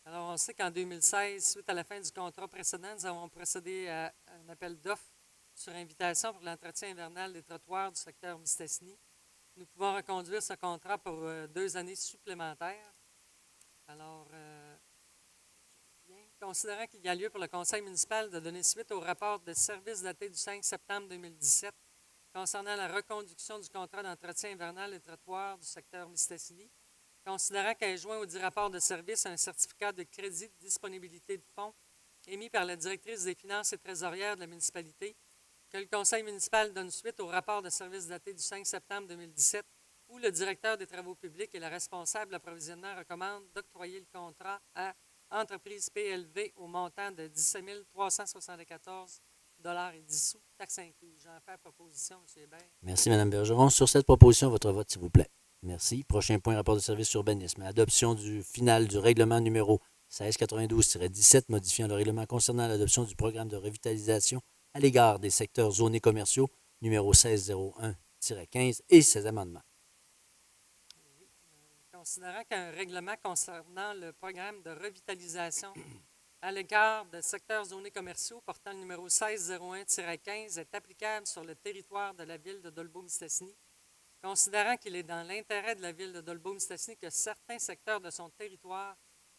Alors, on sait qu'en 2016, suite à la fin du contrat précédent, nous avons procédé à un appel d'offres sur invitation pour l'entretien hivernal des trottoirs du secteur Mistassini. Nous pouvons reconduire ce contrat pour 2 années supplémentaires. Alors, considérant qu'il y a lieu pour le conseil municipal de donner suite au rapport de service daté du 5 septembre 2017 concernant la reconduction du contrat d'entretien hivernal des trottoirs du secteur Mistassini, considérant qu'elle joint au dit rapport de service un certificat de crédit de disponibilité de fonds émis par la directrice des finances et trésorière de la municipalité, que le conseil municipal donne suite au rapport de service daté du 5 septembre 2017 où le directeur des travaux publics et la responsable de l'approvisionnement recommandent d'octroyer le contrat à Entreprise PLV au montant de 17 374 et 10 sous, taxes incluses. J'en fais proposition, M. Hébert. Merci, Mme Bergeron. Sur cette proposition, votre vote, s'il vous plaît. Merci. Prochain point, rapport de service urbanisme. Adoption du final du règlement numéro 1692-17, modifiant le règlement concernant l'adoption du programme de revitalisation à l'égard des secteurs zonés commerciaux numéro 1601-15 et ses amendements. Considérant qu'un règlement concernant le programme de revitalisation à l'égard de secteurs zonés commerciaux portant le numéro 1601-15 est applicable sur le territoire de la ville de Dolbeau-Mistassini, considérant qu'il est dans l'intérêt de la ville de Dolbeau-Mistassini que certains secteurs de son territoire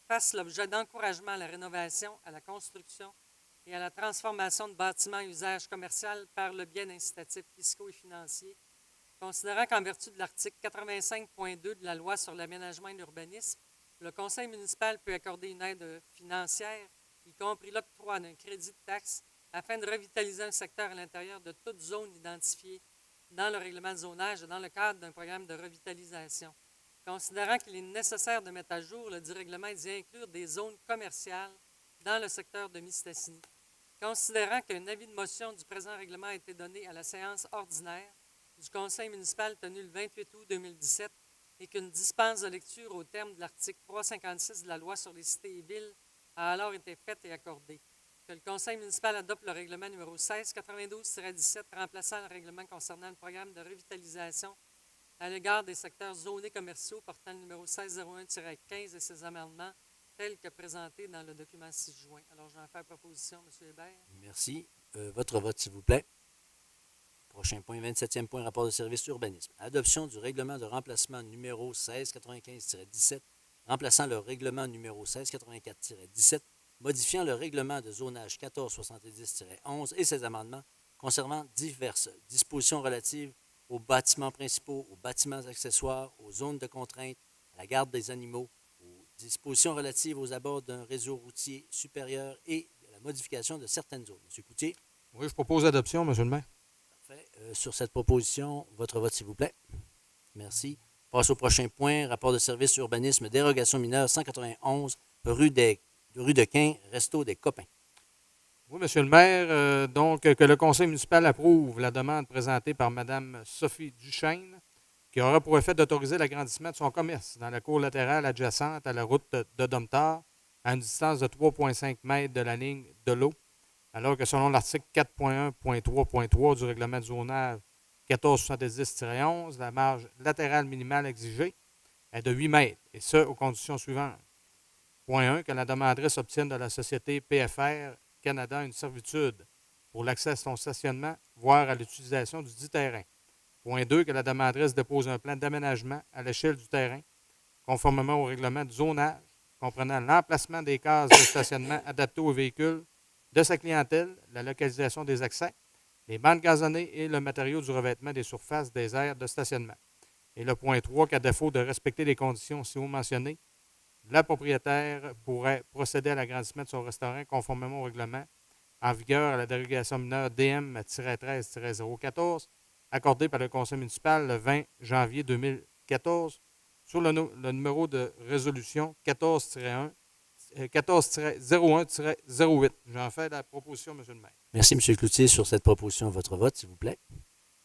fassent l'objet d'encouragement à la rénovation, à la construction et à la transformation de bâtiments à usage commercial par le biais d'incitatifs fiscaux et financiers, considérant qu'en vertu de l'article 85.2 de la loi sur l'aménagement et l'urbanisme, le conseil municipal peut accorder une aide financière, y compris l'octroi d'un crédit de taxe, afin de revitaliser un secteur à l'intérieur de toute zone identifiée dans le règlement de zonage et dans le cadre d'un programme de revitalisation. Considérant qu'il est nécessaire de mettre à jour le dit règlement et d'y inclure des zones commerciales dans le secteur de Mistassini. Considérant qu'un avis de motion du présent règlement a été donné à la séance ordinaire du conseil municipal tenue le 28 août 2017 et qu'une dispense de lecture au terme de l'article 356 de la loi sur les cités et villes a alors été faite et accordée. Que le conseil municipal adopte le règlement numéro 1692-17 remplaçant le règlement concernant le programme de revitalisation à l'égard des secteurs zonés commerciaux portant le numéro 1601-15 et ses amendements tels que présentés dans le document 6 juin. Alors, j'en fais proposition, M. Hébert. Merci. Votre vote, s'il vous plaît. Prochain point, 27e point, rapport de service urbanisme. Adoption du règlement de remplacement numéro 1695-17, remplaçant le règlement numéro 1684-17, modifiant le règlement de zonage 1470-11 et ses amendements concernant diverses dispositions relatives aux bâtiments principaux, aux bâtiments accessoires, aux zones de contrainte, à la garde des animaux, aux dispositions relatives aux abords d'un réseau routier supérieur et à la modification de certaines zones. M. Coutier. Oui, je propose l'adoption, M. le maire. Parfait. Sur cette proposition, votre vote, s'il vous plaît. Merci. Passe au prochain point. Rapport de service urbanisme, dérogation mineure 191, rue de Quin, Resto des Copains. Oui, M. le maire, donc que le conseil municipal approuve la demande présentée par Mme Sophie Duchesne, qui aura pour effet d'autoriser l'agrandissement de son commerce dans la cour latérale adjacente à la route de Domtar, à une distance de 3,5 mètres de la ligne de l'eau, alors que selon l'article 4.1.3.3 du règlement de zonage 1470-11, la marge latérale minimale exigée est de 8 mètres, et ce, aux conditions suivantes. Point 1, que la demanderesse obtienne de la société PFR Canada une servitude pour l'accès à son stationnement, voire à l'utilisation du dit terrain. Point 2, que la demanderesse dépose un plan d'aménagement à l'échelle du terrain, conformément au règlement de zonage, comprenant l'emplacement des cases de stationnement adaptées aux véhicules de sa clientèle, la localisation des accès, les bandes gazonnées et le matériau du revêtement des surfaces des aires de stationnement. Et le point 3, qu'à défaut de respecter les conditions ci-haut mentionnées, la propriétaire pourrait procéder à l'agrandissement de son restaurant conformément au règlement en vigueur à la dérogation mineure DM-13-014 accordée par le conseil municipal le 20 janvier 2014 sur le numéro de résolution 14-01-08. J'en fais la proposition, M. le maire. Merci, M. Cloutier, sur cette proposition. Votre vote, s'il vous plaît.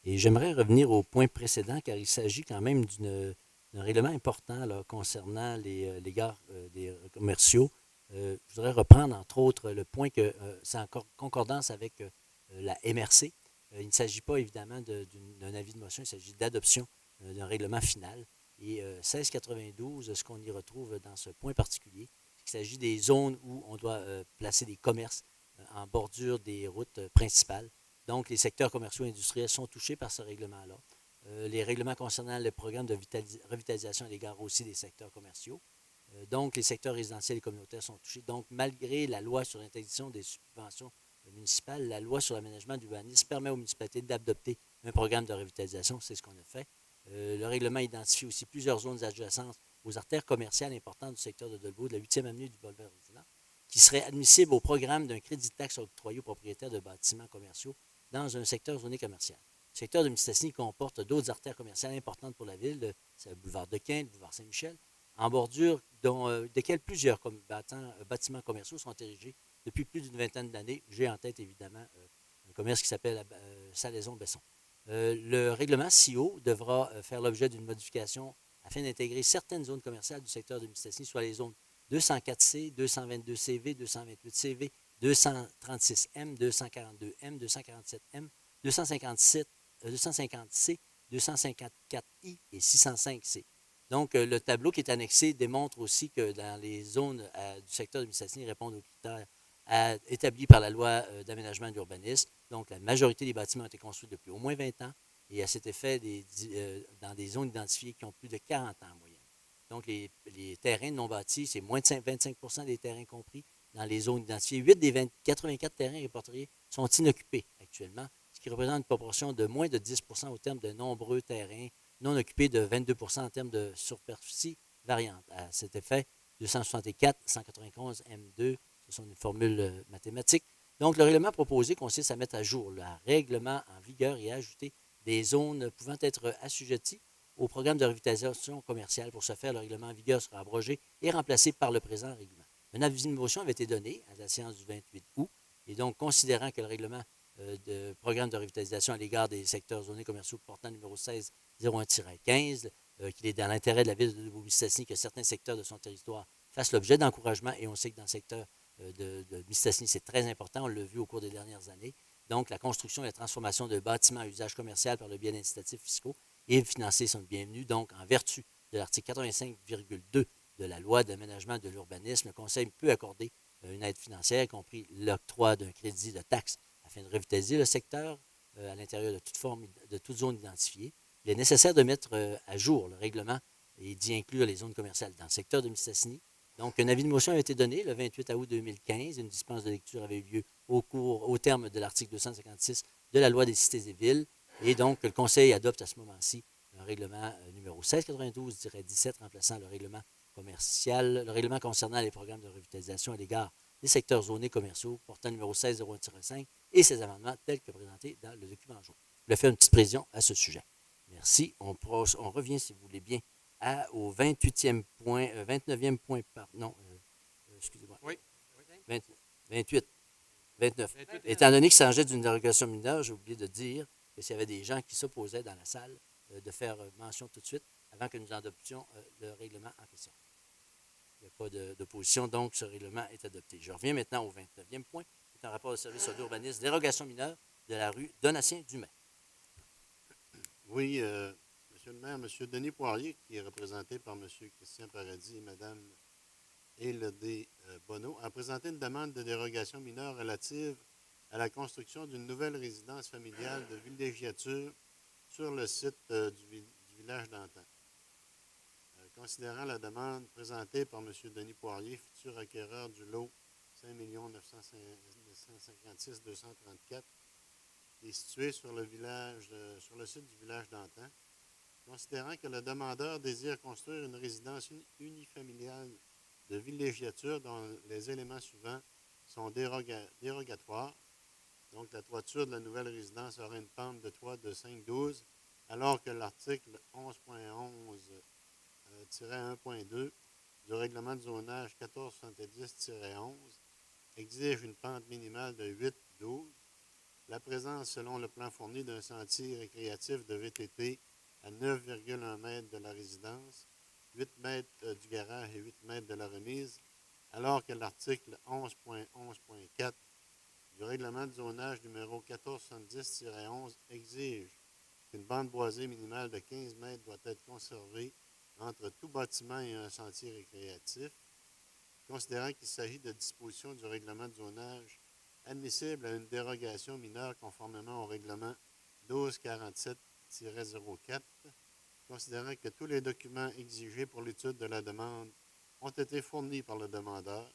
Et j'aimerais revenir au point précédent, car il s'agit quand même d'un règlement important là, concernant les gares des commerciaux. Je voudrais reprendre, entre autres, le point que c'est en concordance avec la MRC. Il ne s'agit pas, évidemment, d'un avis de motion, il s'agit d'adoption d'un règlement final. Et 1692, ce qu'on y retrouve dans ce point particulier, il s'agit des zones où on doit placer des commerces en bordure des routes principales. Donc, les secteurs commerciaux et industriels sont touchés par ce règlement-là. Les règlements concernant le programme de revitalisation à l'égard aussi des secteurs commerciaux. Donc, les secteurs résidentiels et communautaires sont touchés. Donc, malgré la loi sur l'interdiction des subventions municipales, la loi sur l'aménagement du urbanisme permet aux municipalités d'adopter un programme de revitalisation. C'est ce qu'on a fait. Le règlement identifie aussi plusieurs zones adjacentes aux artères commerciales importantes du secteur de Dolbeau, de la 8e avenue du boulevard Rousseau, qui seraient admissibles au programme d'un crédit de taxe octroyé aux propriétaires de bâtiments commerciaux dans un secteur zoné commercial. Le secteur de Mistassini comporte d'autres artères commerciales importantes pour la ville. C'est le boulevard de Quinte, le boulevard Saint-Michel, en bordure, desquels plusieurs bâtiments commerciaux sont érigés depuis plus d'une vingtaine d'années. J'ai en tête, évidemment, un commerce qui s'appelle Salaison-Besson. Le règlement CIO devra faire l'objet d'une modification afin d'intégrer certaines zones commerciales du secteur de Mistassini, soit les zones 204C, 222CV, 228CV, 236M, 242M, 247M, 257, 250C, 254I et 605C. Donc, le tableau qui est annexé démontre aussi que dans les zones du secteur de Mistassini répondent aux critères établis par la loi d'aménagement et d'urbanisme. Donc, la majorité des bâtiments ont été construits depuis au moins 20 ans et à cet effet dans des zones identifiées qui ont plus de 40 ans en moyenne. Donc, les terrains non bâtis, c'est moins de 25 des terrains compris dans les zones identifiées. 8 des 84 terrains répertoriés sont inoccupés actuellement, ce qui représente une proportion de moins de 10 au terme de nombreux terrains non occupés, de 22 en termes de superficie variante. À cet effet, 264, 191 M2, ce sont des formules mathématiques. Donc, le règlement proposé consiste à mettre à jour le règlement en vigueur et à ajouter des zones pouvant être assujetties au programme de revitalisation commerciale. Pour ce faire, le règlement en vigueur sera abrogé et remplacé par le présent règlement. Un avis de motion avait été donné à la séance du 28 août, et donc, considérant que le règlement de programme de revitalisation à l'égard des secteurs zonés commerciaux portant numéro 1601-15, qu'il est dans l'intérêt de la ville de Mistassini que certains secteurs de son territoire fassent l'objet d'encouragement, et on sait que dans le secteur de Mistassini, c'est très important, on l'a vu au cours des dernières années. Donc, la construction et la transformation de bâtiments à usage commercial par le biais d'incitatifs fiscaux et financiers sont bienvenus. Donc, en vertu de l'article 85,2 de la loi d'aménagement de l'urbanisme, le Conseil peut accorder une aide financière, y compris l'octroi d'un crédit de taxe afin de revitaliser le secteur à l'intérieur de toute zone identifiée. Il est nécessaire de mettre à jour le règlement et d'y inclure les zones commerciales dans le secteur de Mistassini. Donc, un avis de motion avait été donné le 28 août 2015. Une dispense de lecture avait eu lieu au terme de l'article 256 de la loi des cités et villes. Et donc, le Conseil adopte à ce moment-ci un règlement numéro 1692-17 remplaçant le règlement commercial, le règlement concernant les programmes de revitalisation à l'égard des secteurs zonés commerciaux portant numéro 1601-5 et ses amendements tels que présentés dans le document joint. Je vais faire une petite précision à ce sujet. Merci. On revient, si vous voulez bien, au 28e point, 29e point, excusez-moi. Oui. 28, 29. 28. Étant donné qu'il s'agit d'une dérogation mineure, j'ai oublié de dire que s'il y avait des gens qui s'opposaient dans la salle, de faire mention tout de suite avant que nous adoptions le règlement en question. Il n'y a pas d'opposition, donc ce règlement est adopté. Je reviens maintenant au 29e point, qui est un rapport de service sur l'urbanisme, dérogation mineure de la rue Donatien-Dumais. Oui, Monsieur le maire, M. Denis Poirier, qui est représenté par M. Christian Paradis et Mme Élodie Bonneau, a présenté une demande de dérogation mineure relative à la construction d'une nouvelle résidence familiale de villégiature sur le site du village d'Antan. Considérant la demande présentée par M. Denis Poirier, futur acquéreur du lot 5 956 234, qui est situé sur le site du village d'Antan, considérant que le demandeur désire construire une résidence unifamiliale de villégiature dont les éléments suivants sont dérogatoires. Donc, la toiture de la nouvelle résidence aura une pente de toit de 5,12, alors que l'article 11.11-1.2 du règlement de zonage 1470-11 exige une pente minimale de 8,12. La présence, selon le plan fourni, d'un sentier récréatif de VTT à 9,1 mètres de la résidence, 8 mètres du garage et 8 mètres de la remise, alors que l'article 11.11.4 du règlement de zonage numéro 1470-11 exige qu'une bande boisée minimale de 15 mètres doit être conservée entre tout bâtiment et un sentier récréatif, considérant qu'il s'agit de dispositions du règlement de zonage admissible à une dérogation mineure conformément au règlement 1247-04, considérant que tous les documents exigés pour l'étude de la demande ont été fournis par le demandeur,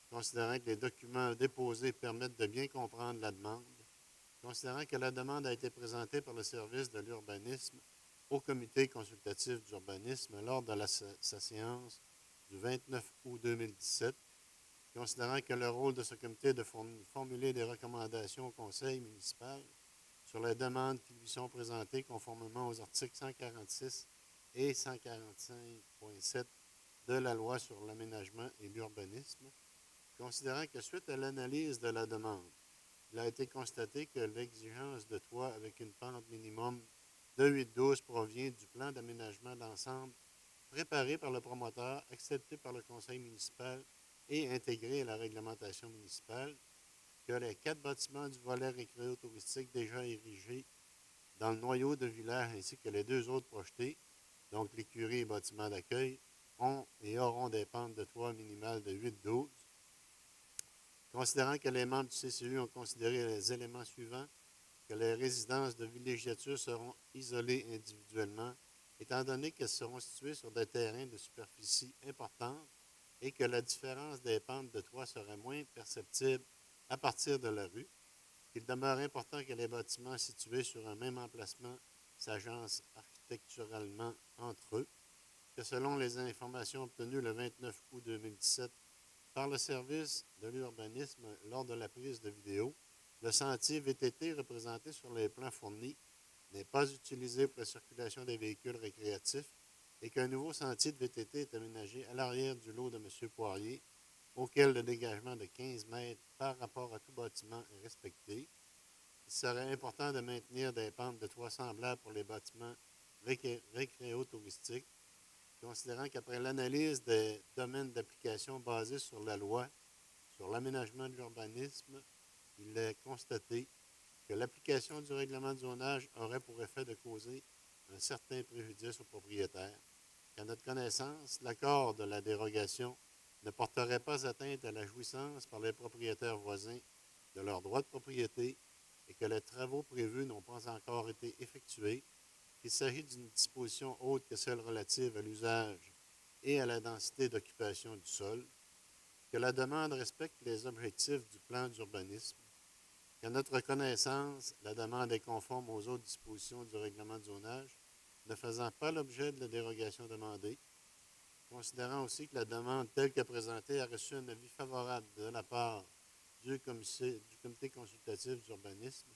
considérant que les documents déposés permettent de bien comprendre la demande, considérant que la demande a été présentée par le service de l'urbanisme au comité consultatif d'urbanisme lors de sa séance du 29 août 2017, considérant que le rôle de ce comité est de formuler des recommandations au conseil municipal sur les demandes qui lui sont présentées conformément aux articles 146 et 145.7 de la loi sur l'aménagement et l'urbanisme, considérant que suite à l'analyse de la demande, il a été constaté que l'exigence de toit avec une pente minimum de 8,12 provient du plan d'aménagement d'ensemble préparé par le promoteur, accepté par le conseil municipal et intégré à la réglementation municipale, que les 4 bâtiments du volet récréo-touristique déjà érigés dans le noyau de village ainsi que les 2 autres projetés, donc l'écurie et bâtiments d'accueil, ont et auront des pentes de toit minimales de 8,12. Considérant que les membres du CCU ont considéré les éléments suivants, que les résidences de villégiature seront isolées individuellement, étant donné qu'elles seront situées sur des terrains de superficie importante et que la différence des pentes de toit serait moins perceptible à partir de la rue, qu'il demeure important que les bâtiments situés sur un même emplacement s'agencent architecturalement entre eux, que selon les informations obtenues le 29 août 2017 par le service de l'urbanisme lors de la prise de vidéo, le sentier VTT représenté sur les plans fournis n'est pas utilisé pour la circulation des véhicules récréatifs et qu'un nouveau sentier de VTT est aménagé à l'arrière du lot de M. Poirier, auquel le dégagement de 15 mètres par rapport à tout bâtiment est respecté. Il serait important de maintenir des pentes de toit semblables pour les bâtiments récréo-touristiques, considérant qu'après l'analyse des domaines d'application basés sur la loi sur l'aménagement de l'urbanisme, il est constaté que l'application du règlement de zonage aurait pour effet de causer un certain préjudice aux propriétaires, qu'à notre connaissance, l'accord de la dérogation ne porterait pas atteinte à la jouissance par les propriétaires voisins de leurs droits de propriété et que les travaux prévus n'ont pas encore été effectués, qu'il s'agit d'une disposition autre que celle relative à l'usage et à la densité d'occupation du sol, que la demande respecte les objectifs du plan d'urbanisme, qu'à notre connaissance, la demande est conforme aux autres dispositions du règlement de zonage, ne faisant pas l'objet de la dérogation demandée, considérant aussi que la demande telle que présentée a reçu un avis favorable de la part du comité consultatif d'urbanisme,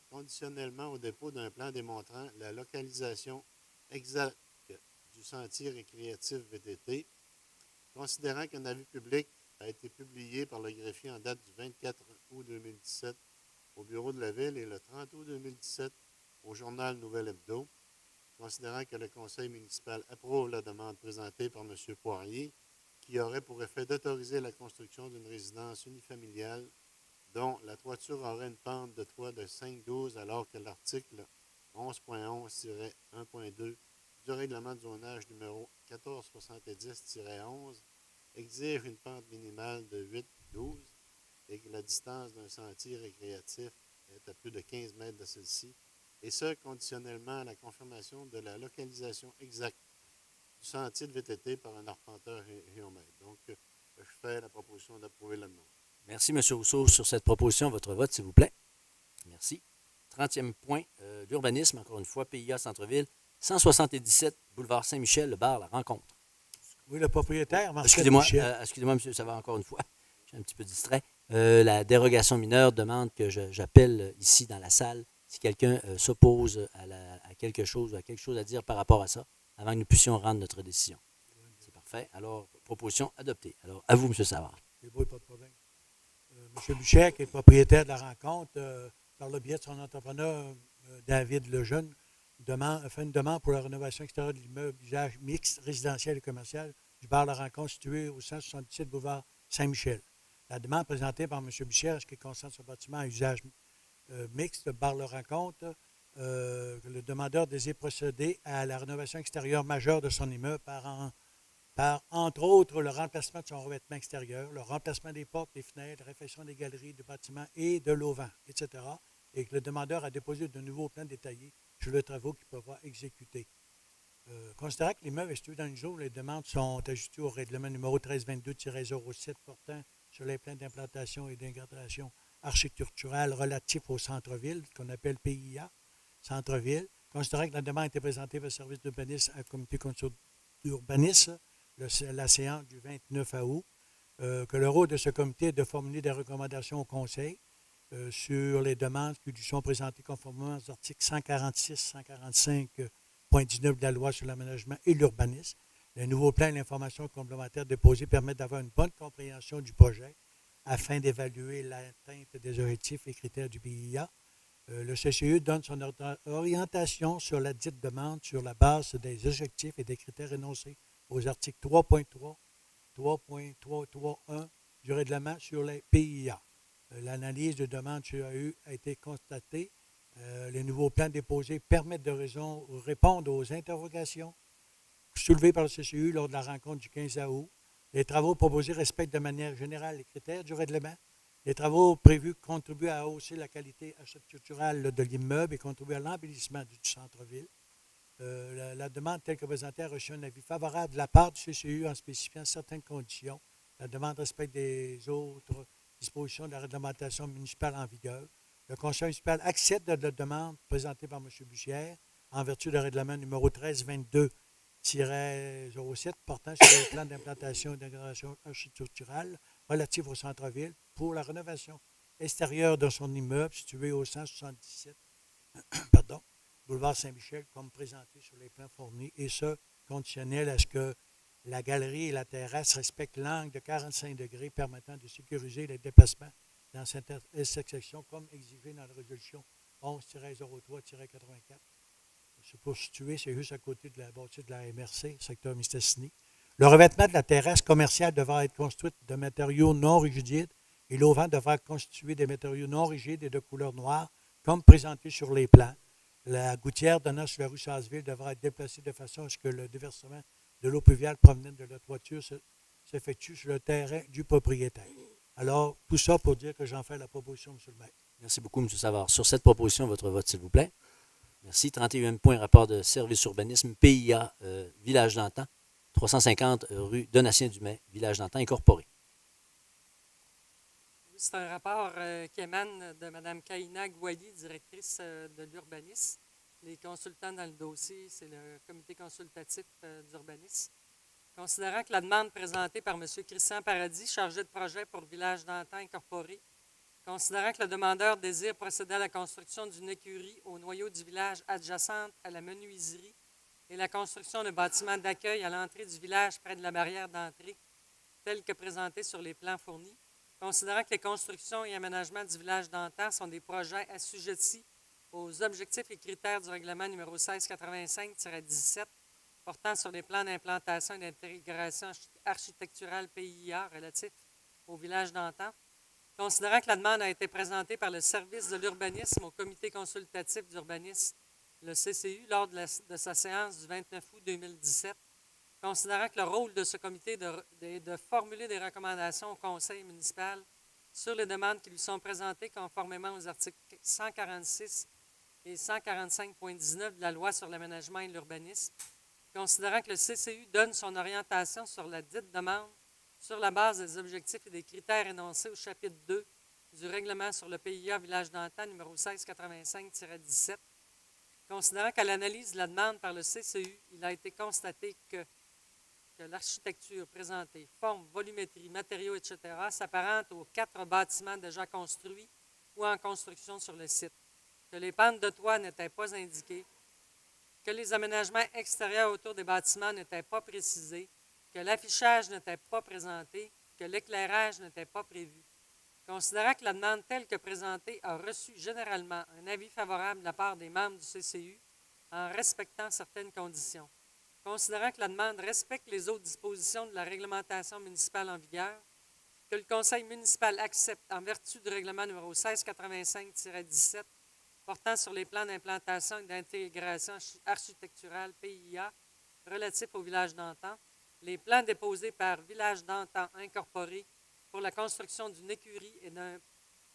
conditionnellement au dépôt d'un plan démontrant la localisation exacte du sentier récréatif VTT, considérant qu'un avis public a été publié par le greffier en date du 24 août 2017 au bureau de la Ville et le 30 août 2017 au journal Nouvelle Hebdo, considérant que le conseil municipal approuve la demande présentée par M. Poirier, qui aurait pour effet d'autoriser la construction d'une résidence unifamiliale dont la toiture aurait une pente de toit de 5,12 alors que l'article 11.11-1.2 du règlement de zonage numéro 1470-11 exige une pente minimale de 8,12 et que la distance d'un sentier récréatif est à plus de 15 mètres de celle-ci, et ce, conditionnellement à la confirmation de la localisation exacte du sentier de VTT par un arpenteur géomètre. Donc, je fais la proposition d'approuver la demande. Merci, M. Rousseau, sur cette proposition. Votre vote, s'il vous plaît. Merci. 30e point, l'urbanisme, encore une fois, PIA Centre-Ville, 177 boulevard Saint-Michel, le bar La Rencontre. Oui, le propriétaire, Marcel Excusez-moi, Michel. excusez-moi, M. Savard, encore une fois. Je suis un petit peu distrait. La dérogation mineure demande que j'appelle ici dans la salle si quelqu'un s'oppose à quelque chose ou a quelque chose à dire par rapport à ça, avant que nous puissions rendre notre décision. C'est parfait. Alors, proposition adoptée. Alors, à vous, M. Savard. Oui, pas de problème. M. Buchet, qui est propriétaire de la rencontre, par le biais de son entrepreneur, David Lejeune, fait une demande pour la rénovation extérieure de l'immeuble d'usage mixte, résidentiel et commercial du bar La Rencontre situé au 177 boulevard Saint-Michel. La demande présentée par M. Buchet, ce qui concerne ce bâtiment à usage mixte, le bar La Rencontre, le demandeur désire procéder à la rénovation extérieure majeure de son immeuble par, entre autres, le remplacement de son revêtement extérieur, le remplacement des portes, des fenêtres, la réfection des galeries, du bâtiment et de l'auvent, etc. Et que le demandeur a déposé de nouveaux plans détaillés sur les travaux qu'il pourra exécuter. Considérant que l'immeuble est situé dans une zone où les demandes sont ajustées au règlement numéro 1322-07 portant sur les plans d'implantation et d'intégration architecturale relatifs au centre-ville, qu'on appelle PIA, centre-ville, considérant que la demande a été présentée par le service d'urbanisme à la comité d'urbanisme, la séance du 29 août, que le rôle de ce comité est de formuler des recommandations au conseil sur les demandes qui lui sont présentées conformément aux articles 146, 145.19 de la loi sur l'aménagement et l'urbanisme. Le nouveau plan et l'information complémentaire déposée permettent d'avoir une bonne compréhension du projet afin d'évaluer l'atteinte des objectifs et critères du BIA. Le CCE donne son orientation sur la dite demande sur la base des objectifs et des critères énoncés aux articles 3.3, 3.331 du règlement sur les PIA. L'analyse de demande CAE a été constatée. Les nouveaux plans déposés permettent de répondre aux interrogations soulevées par le CCU lors de la rencontre du 15 août. Les travaux proposés respectent de manière générale les critères du règlement. Les travaux prévus contribuent à hausser la qualité architecturale de l'immeuble et contribuent à l'embellissement du centre-ville. La demande telle que présentée a reçu un avis favorable de la part du CCU en spécifiant certaines conditions. La demande respecte des autres dispositions de la réglementation municipale en vigueur. Le conseil municipal accepte la demande présentée par M. Bussière en vertu du règlement numéro 1322-07 portant sur les plans d'implantation et d'intégration architecturale relatifs au centre-ville pour la rénovation extérieure de son immeuble situé au 177 boulevard Saint-Michel comme présenté sur les plans fournis et ce, conditionnel à ce que la galerie et la terrasse respectent l'angle de 45 degrés permettant de sécuriser les déplacements dans cette intersection comme exigé dans la résolution 11-03-84. C'est pour situer, c'est juste à côté de la bâtisse de la MRC, secteur Mistassini. Le revêtement de la terrasse commerciale devra être construite de matériaux non rigides et l'auvent devra constituer des matériaux non rigides et de couleur noire comme présenté sur les plans. La gouttière donnant sur la rue Sasseville devra être déplacée de façon à ce que le déversement de l'eau pluviale provenant de la toiture s'effectue sur le terrain du propriétaire. Alors, tout ça pour dire que j'en fais la proposition, M. le maire. Merci beaucoup, M. Savard. Sur cette proposition, votre vote, s'il vous plaît. Merci. 31 points, rapport de service urbanisme, PIA, Village d'Antan, 350 rue Donatien-Dumais, Village d'Antan incorporé. Oui, c'est un rapport qui émane de Mme Kaina Gouali, directrice de l'urbanisme. Les consultants dans le dossier, c'est le comité consultatif d'urbanisme. Considérant que la demande présentée par M. Christian Paradis, chargé de projet pour Village d'Antan incorporé, considérant que le demandeur désire procéder à la construction d'une écurie au noyau du village adjacente à la menuiserie et la construction de bâtiments d'accueil à l'entrée du village près de la barrière d'entrée, telle que présentée sur les plans fournis, considérant que les constructions et aménagements du village d'Antan sont des projets assujettis aux objectifs et critères du règlement numéro 1685-17 portant sur les plans d'implantation et d'intégration architecturale PIA relatifs au village d'Antan, considérant que la demande a été présentée par le service de l'urbanisme au comité consultatif d'urbanisme, le CCU, lors de sa séance du 29 août 2017, considérant que le rôle de ce comité est de formuler des recommandations au conseil municipal sur les demandes qui lui sont présentées conformément aux articles 146 et 145.19 de la loi sur l'aménagement et l'urbanisme, considérant que le CCU donne son orientation sur la dite demande sur la base des objectifs et des critères énoncés au chapitre 2 du règlement sur le PIA Village d'Antan numéro 1685-17, considérant qu'à l'analyse de la demande par le CCU, il a été constaté que l'architecture présentée, forme, volumétrie, matériaux, etc., s'apparente aux 4 bâtiments déjà construits ou en construction sur le site, que les pentes de toit n'étaient pas indiquées, que les aménagements extérieurs autour des bâtiments n'étaient pas précisés, que l'affichage n'était pas présenté, que l'éclairage n'était pas prévu. Considérant que la demande telle que présentée a reçu généralement un avis favorable de la part des membres du CCU en respectant certaines conditions. Considérant que la demande respecte les autres dispositions de la réglementation municipale en vigueur, que le conseil municipal accepte, en vertu du règlement numéro 1685-17, portant sur les plans d'implantation et d'intégration architecturale PIA relatifs au village d'Antan, les plans déposés par Village d'Antan incorporé pour la construction d'une écurie et d'un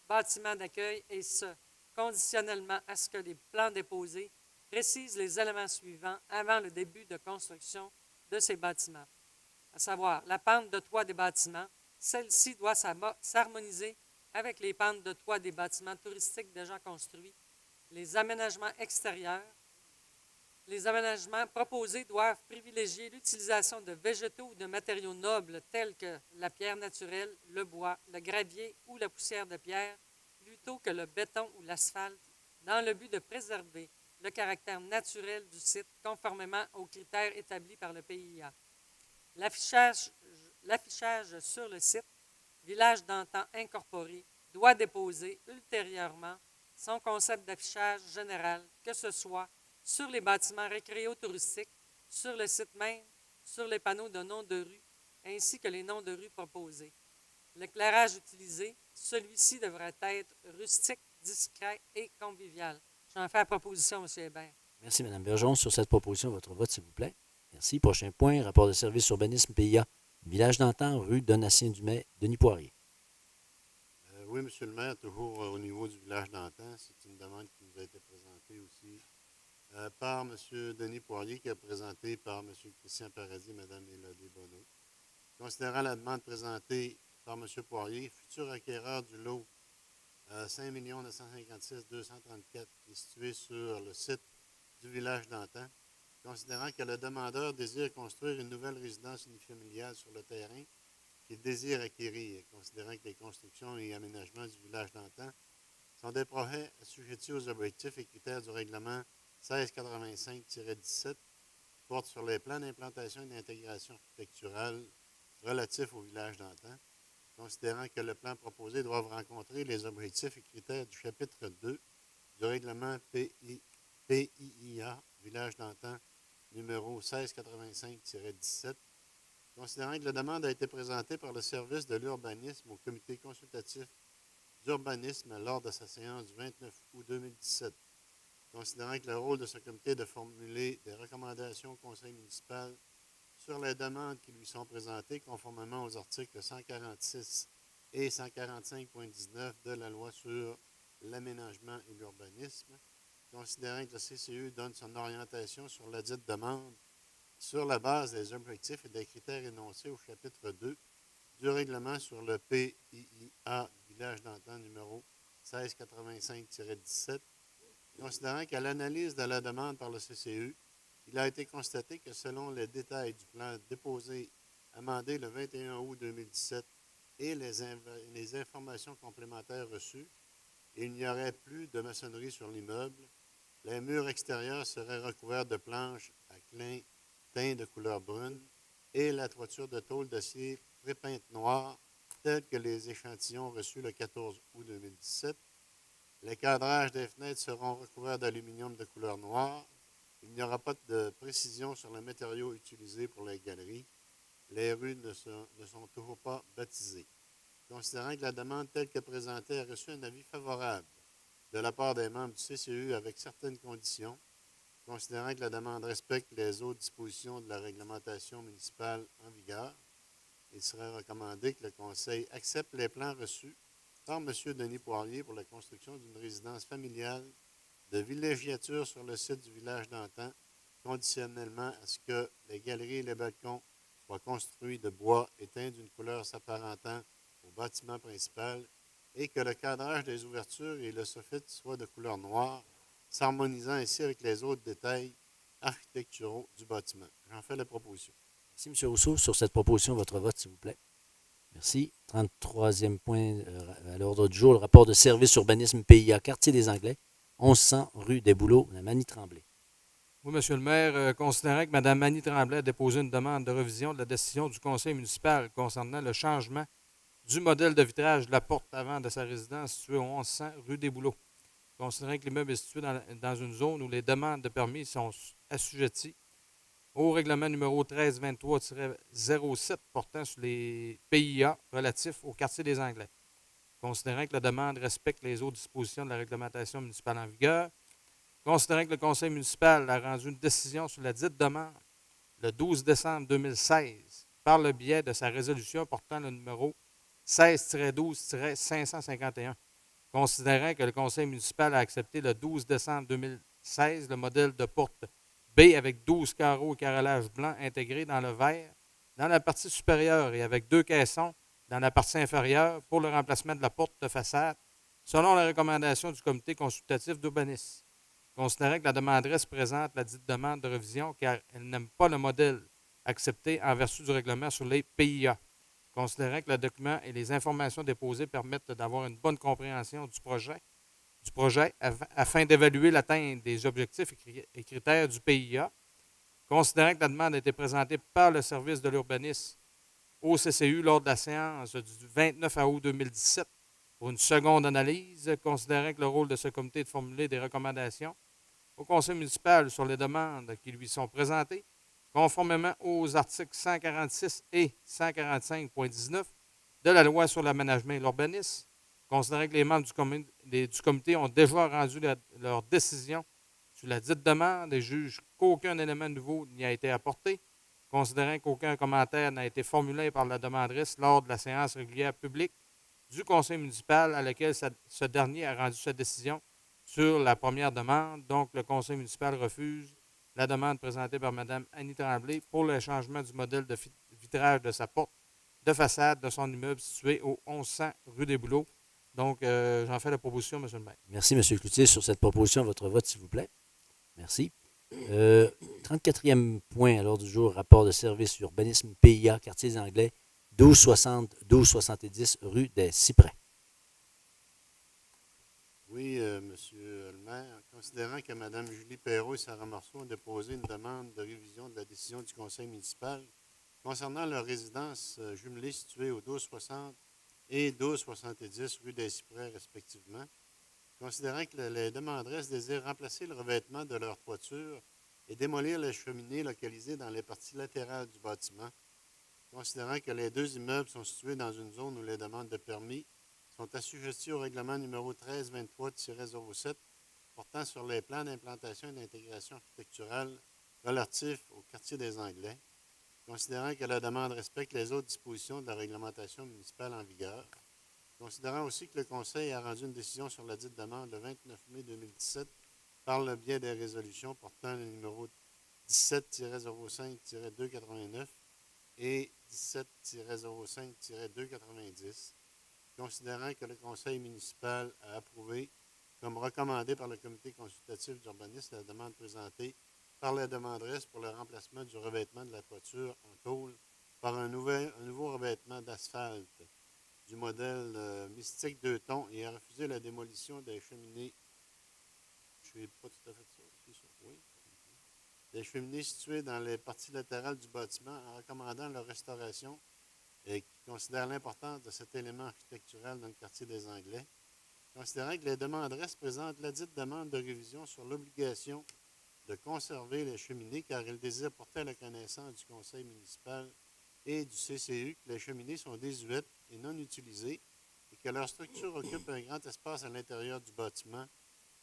bâtiment d'accueil, et ce, conditionnellement à ce que les plans déposés précisent les éléments suivants avant le début de construction de ces bâtiments, à savoir la pente de toit des bâtiments. Celle-ci doit s'harmoniser avec les pentes de toit des bâtiments touristiques déjà construits, les aménagements extérieurs. Les aménagements proposés doivent privilégier l'utilisation de végétaux ou de matériaux nobles tels que la pierre naturelle, le bois, le gravier ou la poussière de pierre, plutôt que le béton ou l'asphalte, dans le but de préserver le caractère naturel du site conformément aux critères établis par le PIA. L'affichage sur le site Village d'antan incorporé doit déposer ultérieurement son concept d'affichage général, que ce soit sur les bâtiments récréo-touristiques, sur le site même, sur les panneaux de noms de rue, ainsi que les noms de rue proposés. L'éclairage utilisé, celui-ci devrait être rustique, discret et convivial. J'en fais la proposition, M. Hébert. Merci, Mme Bergeron. Sur cette proposition, votre vote, s'il vous plaît. Merci. Prochain point, rapport de service urbanisme PIA. Village d'antan, rue Donatien-Dumais, Denis Poirier. Oui, M. le maire, toujours au niveau du village d'antan, c'est une demande qui nous a été présentée aussi par M. Denis Poirier, qui est présenté par M. Christian Paradis et Mme Mélodie Bonneau. Considérant la demande présentée par M. Poirier, futur acquéreur du lot 5 956 234 qui est situé sur le site du village d'antan, considérant que le demandeur désire construire une nouvelle résidence unifamiliale sur le terrain qu'il désire acquérir, considérant que les constructions et aménagements du village d'antan sont des projets assujettis aux objectifs et critères du règlement 1685-17 qui porte sur les plans d'implantation et d'intégration architecturale relatifs au village d'antan, considérant que le plan proposé doit rencontrer les objectifs et critères du chapitre 2 du règlement PIIA, village d'antan, numéro 1685-17, considérant que la demande a été présentée par le service de l'urbanisme au comité consultatif d'urbanisme lors de sa séance du 29 août 2017, considérant que le rôle de ce comité est de formuler des recommandations au conseil municipal sur les demandes qui lui sont présentées conformément aux articles 146 et 145.19 de la loi sur l'aménagement et l'urbanisme, considérant que le CCU donne son orientation sur la dite demande sur la base des objectifs et des critères énoncés au chapitre 2 du règlement sur le PIIA village d'antan numéro 1685-17, considérant qu'à l'analyse de la demande par le CCU, il a été constaté que selon les détails du plan déposé, amendé le 21 août 2017 et les informations complémentaires reçues, il n'y aurait plus de maçonnerie sur l'immeuble. Les murs extérieurs seraient recouverts de planches à clin teint de couleur brune et la toiture de tôle d'acier prépeinte noire, telle que les échantillons reçus le 14 août 2017. Les cadrages des fenêtres seront recouverts d'aluminium de couleur noire. Il n'y aura pas de précision sur les matériaux utilisés pour les galeries. Les rues ne sont toujours pas baptisées. Considérant que la demande telle que présentée a reçu un avis favorable de la part des membres du CCU avec certaines conditions, considérant que la demande respecte les autres dispositions de la réglementation municipale en vigueur, il serait recommandé que le Conseil accepte les plans reçus par M. Denis Poirier pour la construction d'une résidence familiale de villégiature sur le site du village d'antan, conditionnellement à ce que les galeries et les balcons soient construits de bois et teints d'une couleur s'apparentant au bâtiment principal et que le cadrage des ouvertures et le soffit soient de couleur noire, s'harmonisant ainsi avec les autres détails architecturaux du bâtiment. J'en fais la proposition. Merci, M. Rousseau. Sur cette proposition, votre vote, s'il vous plaît. Merci. 33e point à l'ordre du jour, le rapport de service urbanisme PIA, quartier des Anglais, 1100 rue des Bouleaux, Mme Annie Tremblay. Oui, M. le maire, considérant que Mme Annie Tremblay a déposé une demande de révision de la décision du conseil municipal concernant le changement du modèle de vitrage de la porte avant de sa résidence située au 1100 rue des Bouleaux. Considérant que l'immeuble est situé dans une zone où les demandes de permis sont assujetties au règlement numéro 1323-07 portant sur les PIA relatifs au quartier des Anglais. Considérant que la demande respecte les autres dispositions de la réglementation municipale en vigueur, considérant que le conseil municipal a rendu une décision sur la dite demande le 12 décembre 2016 par le biais de sa résolution portant le numéro 16-12-551, considérant que le conseil municipal a accepté le 12 décembre 2016 le modèle de porte B avec 12 carreaux et carrelage blanc intégrés dans le verre dans la partie supérieure et avec 2 caissons dans la partie inférieure pour le remplacement de la porte de façade, selon la recommandation du comité consultatif d'urbanisme. Considérant que la demanderesse présente la dite demande de révision car elle n'aime pas le modèle accepté en vertu du règlement sur les PIA. considérant que le document et les informations déposées permettent d'avoir une bonne compréhension du projet afin d'évaluer l'atteinte des objectifs et critères du PIA, considérant que la demande a été présentée par le service de l'urbanisme au CCU lors de la séance du 29 août 2017 pour une seconde analyse, considérant que le rôle de ce comité est de formuler des recommandations au conseil municipal sur les demandes qui lui sont présentées, conformément aux articles 146 et 145.19 de la loi sur l'aménagement et l'urbanisme, considérant que les membres du comité ont déjà rendu leur décision sur la dite demande et jugent qu'aucun élément nouveau n'y a été apporté, considérant qu'aucun commentaire n'a été formulé par la demanderesse lors de la séance régulière publique du conseil municipal à laquelle ce dernier a rendu sa décision sur la première demande. Donc, le conseil municipal refuse la demande présentée par Mme Annie Tremblay pour le changement du modèle de vitrage de sa porte de façade de son immeuble situé au 1100 rue des Bouleaux. Donc, j'en fais la proposition, M. le maire. Merci, M. Cloutier. Sur cette proposition, votre vote, s'il vous plaît. Merci. 34e point à l'ordre du jour, rapport de service urbanisme PIA, quartier des Anglais, 1270 rue des Cyprès. Oui, Monsieur le maire, considérant que Mme Julie Perrault et Sarah Marceau ont déposé une demande de révision de la décision du conseil municipal concernant leur résidence jumelée située au 1260 et 1270 rue des Cyprès, respectivement, considérant que les demanderesses désirent remplacer le revêtement de leur toiture et démolir les cheminées localisées dans les parties latérales du bâtiment, considérant que les deux immeubles sont situés dans une zone où les demandes de permis sont assujettis au règlement numéro 1323-07 portant sur les plans d'implantation et d'intégration architecturale relatifs au quartier des Anglais, considérant que la demande respecte les autres dispositions de la réglementation municipale en vigueur, considérant aussi que le Conseil a rendu une décision sur la dite demande le 29 mai 2017 par le biais des résolutions portant le numéro 17-05-289 et 17-05-290, considérant que le Conseil municipal a approuvé, comme recommandé par le Comité consultatif d'urbanisme, la demande présentée par la demanderesse pour le remplacement du revêtement de la toiture en tôle par un nouveau revêtement d'asphalte du modèle Mystique 2 tons et a refusé la démolition des cheminées. Je ne sais pas tout à fait ça. C'est ça. Oui. Des cheminées situées dans les parties latérales du bâtiment en recommandant leur restauration et qui considère l'importance de cet élément architectural dans le quartier des Anglais, considérant que les demanderesses présentent la dite demande de révision sur l'obligation de conserver les cheminées car elles désirent porter à la connaissance du conseil municipal et du CCU que les cheminées sont désuètes et non utilisées et que leur structure occupe un grand espace à l'intérieur du bâtiment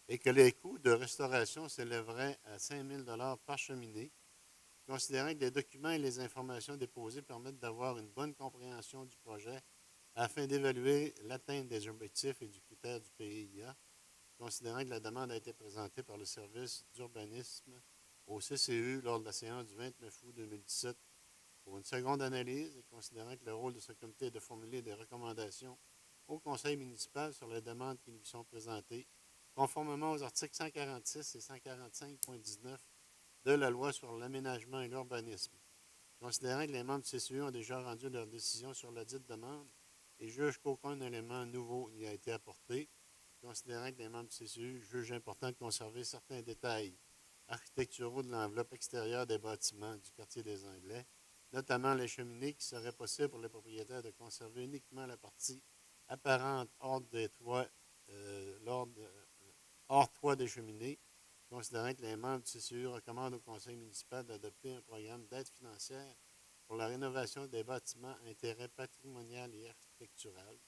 et que les coûts de restauration s'élèveraient à 5 000 $ par cheminée, considérant que les documents et les informations déposées permettent d'avoir une bonne compréhension du projet afin d'évaluer l'atteinte des objectifs et du critère du PIA, considérant que la demande a été présentée par le service d'urbanisme au CCU lors de la séance du 29 août 2017 pour une seconde analyse et considérant que le rôle de ce comité est de formuler des recommandations au conseil municipal sur les demandes qui lui sont présentées, conformément aux articles 146 et 145.19 de la loi sur l'aménagement et l'urbanisme. Considérant que les membres du CCU ont déjà rendu leur décision sur la dite demande et jugent qu'aucun élément nouveau n'y a été apporté, considérant que les membres du CCU jugent important de conserver certains détails architecturaux de l'enveloppe extérieure des bâtiments du quartier des Anglais, notamment les cheminées qui seraient possibles pour les propriétaires de conserver uniquement la partie apparente hors toit des cheminées, considérant que les membres du CCU recommandent au conseil municipal d'adopter un programme d'aide financière pour la rénovation des bâtiments à intérêt patrimonial et architectural,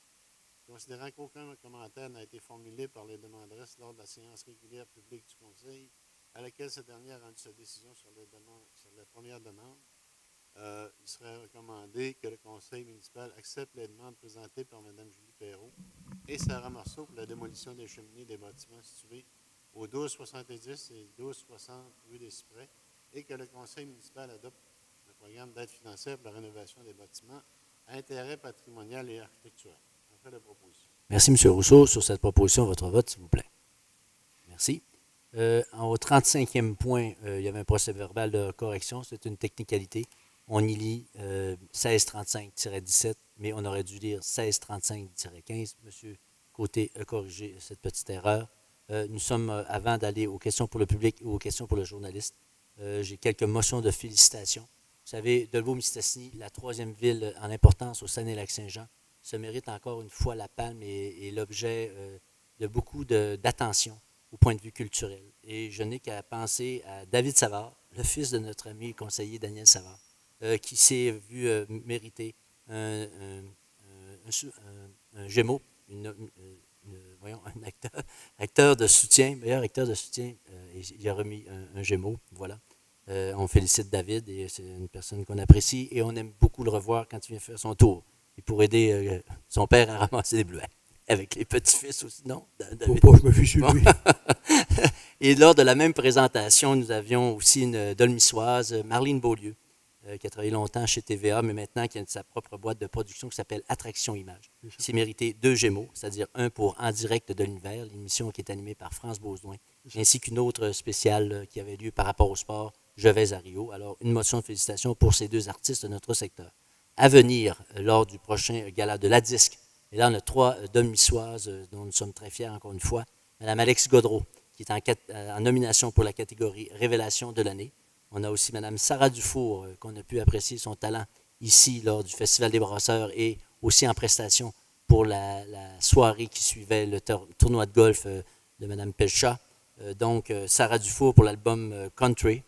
considérant qu'aucun commentaire n'a été formulé par les demanderesses lors de la séance régulière publique du conseil, à laquelle ce dernier a rendu sa décision sur la première demande, il serait recommandé que le conseil municipal accepte les demandes présentées par Mme Julie Perrault et Sarah Marceau pour la démolition des cheminées des bâtiments situés au 1270 et 1260 rue des Cyprès et que le conseil municipal adopte le programme d'aide financière pour la rénovation des bâtiments à intérêt patrimonial et architectural. En fait, la proposition. Merci, M. Rousseau. Sur cette proposition, votre vote, s'il vous plaît. Merci. Au 35e point, il y avait un procès-verbal de correction. C'est une technicalité. On y lit 1635-17 mais on aurait dû lire 1635-15. Monsieur Côté a corrigé cette petite erreur. Nous sommes, avant d'aller aux questions pour le public ou aux questions pour le journaliste, j'ai quelques motions de félicitations. Vous savez, Dolbeau-Mistassini, la troisième ville en importance au Saguenay-Lac-Saint-Jean, se mérite encore une fois la palme et l'objet de beaucoup d'attention au point de vue culturel. Et je n'ai qu'à penser à David Savard, le fils de notre ami conseiller Daniel Savard, qui s'est vu mériter un Gémeaux, un acteur de soutien, meilleur acteur de soutien, et il a remis un Gémeaux, voilà. On félicite David, et c'est une personne qu'on apprécie, et on aime beaucoup le revoir quand il vient faire son tour. Et pour aider son père à ramasser des bleuets, avec les petits-fils aussi, non? Faut pas que je me fie sur lui. Et lors de la même présentation, nous avions aussi une Dolmissoise, Marlene Beaulieu, qui a travaillé longtemps chez TVA, mais maintenant qui a sa propre boîte de production qui s'appelle Attraction Image. Il s'est mérité 2 Gémeaux, c'est-à-dire un pour En direct de l'univers, l'émission qui est animée par France Beausoin, ainsi qu'une autre spéciale qui avait lieu par rapport au sport, Je vais à Rio. Alors, une motion de félicitations pour ces 2 artistes de notre secteur. À venir, lors du prochain gala de la Disque, et là, on a 3 Dolmissoises dont nous sommes très fiers, encore une fois. Madame Alex Godreau, qui est en nomination pour la catégorie Révélation de l'année. On a aussi Mme Sarah Dufour, qu'on a pu apprécier son talent ici lors du Festival des Brasseurs et aussi en prestation pour la soirée qui suivait le tournoi de golf de Mme Pelchat. Donc, Sarah Dufour pour l'album Country,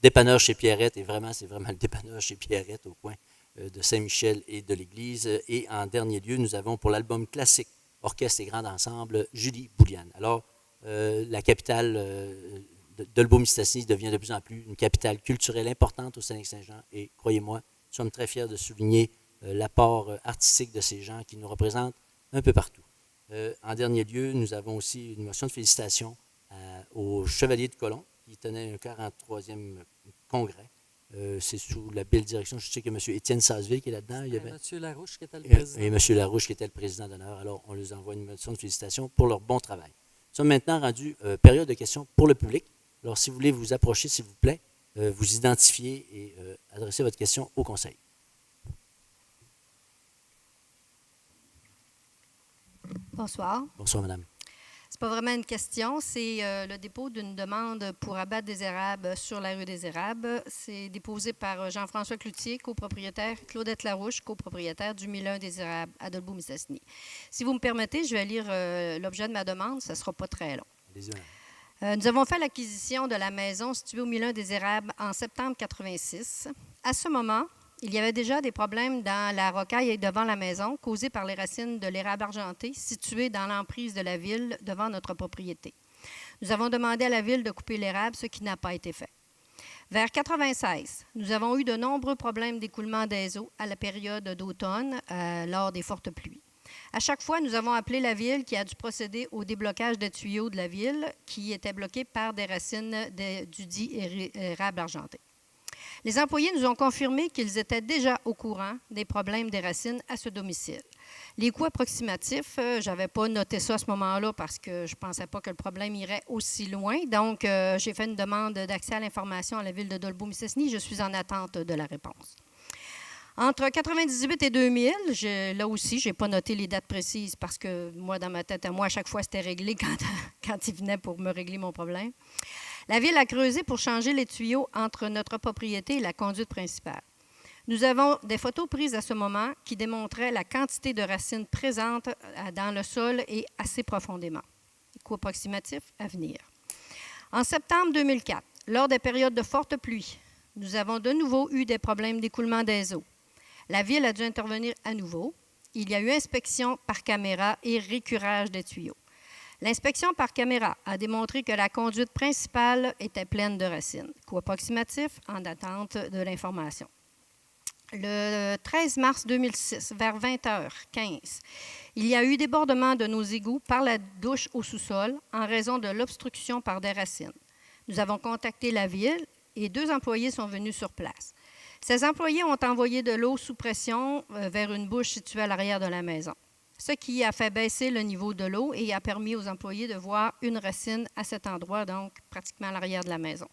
dépanneur chez Pierrette, et vraiment, c'est vraiment le dépanneur chez Pierrette au coin de Saint-Michel et de l'Église. Et en dernier lieu, nous avons pour l'album classique, orchestre et grand ensemble, Julie Bouliane. Alors, la capitale Dolbeau-Mistassini devient de plus en plus une capitale culturelle importante au Saguenay-Saint-Jean, et croyez-moi, nous sommes très fiers de souligner l'apport artistique de ces gens qui nous représentent un peu partout. En dernier lieu, nous avons aussi une motion de félicitations au Chevalier de Colomb, qui tenait un 43e congrès. C'est sous la belle direction, je sais que M. Étienne Sasseville qui est là-dedans. Il y avait M. Larouche qui était le président. Et M. Larouche qui était le président d'honneur. Alors, on leur envoie une motion de félicitations pour leur bon travail. Nous sommes maintenant rendus période de questions pour le public. Alors, si vous voulez vous approcher, s'il vous plaît, vous identifier et adresser votre question au conseil. Bonsoir. Bonsoir, madame. C'est pas vraiment une question, c'est le dépôt d'une demande pour abattre des érables sur la rue des Érables. C'est déposé par Jean-François Cloutier, copropriétaire, Claudette Larouche, copropriétaire du 1001 des Érables à Dolbeau-Mistassini. Si vous me permettez, je vais lire l'objet de ma demande, ça ne sera pas très long. Allez-y, madame. Nous avons fait l'acquisition de la maison située au 1001 des Érables en septembre 86. À ce moment, il y avait déjà des problèmes dans la rocaille devant la maison causés par les racines de l'érable argenté situé dans l'emprise de la ville devant notre propriété. Nous avons demandé à la ville de couper l'érable, ce qui n'a pas été fait. Vers 96, nous avons eu de nombreux problèmes d'écoulement des eaux à la période d'automne lors des fortes pluies. À chaque fois, nous avons appelé la ville qui a dû procéder au déblocage des tuyaux de la ville qui étaient bloqués par des racines du dit érable argenté. Les employés nous ont confirmé qu'ils étaient déjà au courant des problèmes des racines à ce domicile. Les coûts approximatifs, je n'avais pas noté ça à ce moment-là parce que je ne pensais pas que le problème irait aussi loin. Donc, j'ai fait une demande d'accès à l'information à la ville de Dolbeau-Mistassini. Je suis en attente de la réponse. Entre 1998 et 2000, là aussi, je n'ai pas noté les dates précises parce que moi, dans ma tête, à moi, à chaque fois, c'était réglé quand ils venaient pour me régler mon problème. La ville a creusé pour changer les tuyaux entre notre propriété et la conduite principale. Nous avons des photos prises à ce moment qui démontraient la quantité de racines présentes dans le sol et assez profondément. Coût approximatif à venir. En septembre 2004, lors des périodes de fortes pluies, nous avons de nouveau eu des problèmes d'écoulement des eaux. La ville a dû intervenir à nouveau. Il y a eu inspection par caméra et récurage des tuyaux. L'inspection par caméra a démontré que la conduite principale était pleine de racines. Coût approximatif en attente de l'information. Le 13 mars 2006, vers 20h15, il y a eu débordement de nos égouts par la douche au sous-sol en raison de l'obstruction par des racines. Nous avons contacté la ville et 2 employés sont venus sur place. Ces employés ont envoyé de l'eau sous pression vers une bouche située à l'arrière de la maison, ce qui a fait baisser le niveau de l'eau et a permis aux employés de voir une racine à cet endroit, donc pratiquement à l'arrière de la maison.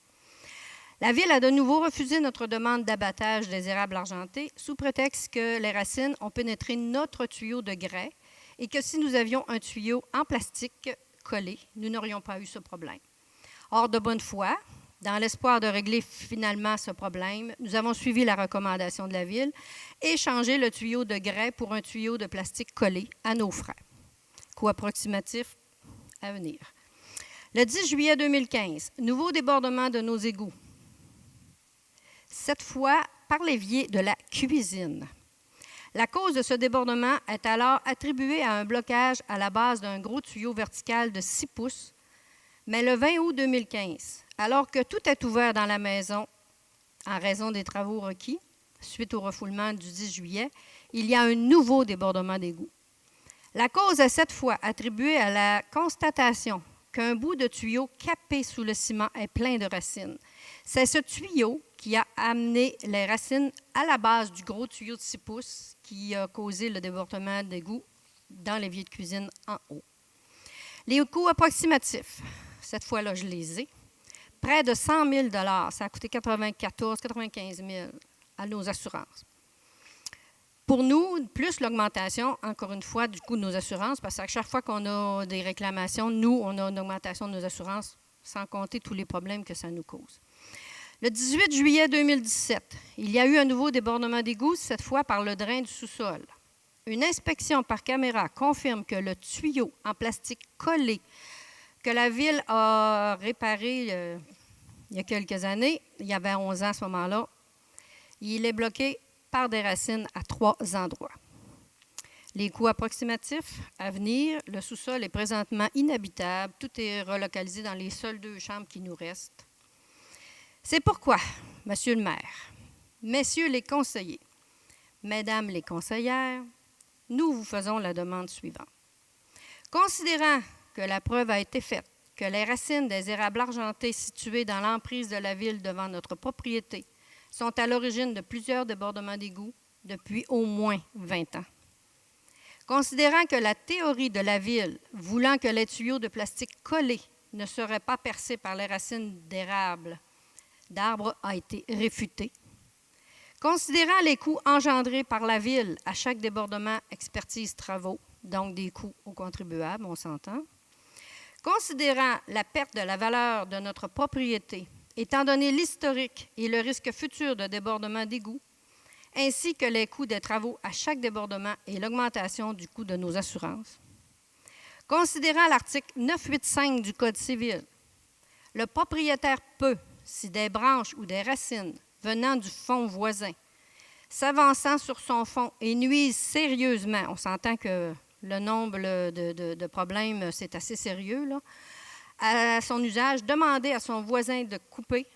La Ville a de nouveau refusé notre demande d'abattage des érables argentés sous prétexte que les racines ont pénétré notre tuyau de grès et que si nous avions un tuyau en plastique collé, nous n'aurions pas eu ce problème. Or, de bonne foi, dans l'espoir de régler finalement ce problème, nous avons suivi la recommandation de la Ville et changé le tuyau de grès pour un tuyau de plastique collé à nos frais. Coût approximatif à venir. Le 10 juillet 2015, nouveau débordement de nos égouts. Cette fois par l'évier de la cuisine. La cause de ce débordement est alors attribuée à un blocage à la base d'un gros tuyau vertical de 6 pouces, mais le 20 août 2015, alors que tout est ouvert dans la maison en raison des travaux requis, suite au refoulement du 10 juillet, il y a un nouveau débordement d'égout. La cause est cette fois attribuée à la constatation qu'un bout de tuyau capé sous le ciment est plein de racines. C'est ce tuyau qui a amené les racines à la base du gros tuyau de 6 pouces qui a causé le débordement d'égout dans l'évier de cuisine en haut. Les coûts approximatifs, cette fois-là, je les ai. Près de 100 000 $. Ça a coûté 95 000 à nos assurances. Pour nous, plus l'augmentation, encore une fois, du coût de nos assurances, parce qu'à chaque fois qu'on a des réclamations, nous, on a une augmentation de nos assurances, sans compter tous les problèmes que ça nous cause. Le 18 juillet 2017, il y a eu un nouveau débordement d'égout, cette fois par le drain du sous-sol. Une inspection par caméra confirme que le tuyau en plastique collé que la Ville a réparé il y a quelques années, il y avait 11 ans à ce moment-là, il est bloqué par des racines à 3 endroits. Les coûts approximatifs à venir, le sous-sol est présentement inhabitable. Tout est relocalisé dans les seules 2 chambres qui nous restent. C'est pourquoi, Monsieur le maire, Messieurs les conseillers, Mesdames les conseillères, nous vous faisons la demande suivante. Considérant que la preuve a été faite que les racines des érables argentés situés dans l'emprise de la Ville devant notre propriété sont à l'origine de plusieurs débordements d'égouts depuis au moins 20 ans. Considérant que la théorie de la Ville, voulant que les tuyaux de plastique collés ne seraient pas percés par les racines d'arbres a été réfutée. Considérant les coûts engendrés par la Ville à chaque débordement, expertise, travaux, donc des coûts aux contribuables, on s'entend. Considérant la perte de la valeur de notre propriété, étant donné l'historique et le risque futur de débordement d'égouts, ainsi que les coûts des travaux à chaque débordement et l'augmentation du coût de nos assurances. Considérant l'article 985 du Code civil, le propriétaire peut, si des branches ou des racines venant du fond voisin, s'avançant sur son fond et nuisent sérieusement, on s'entend que le nombre de problèmes, c'est assez sérieux, là, à son usage, demander à son voisin de couper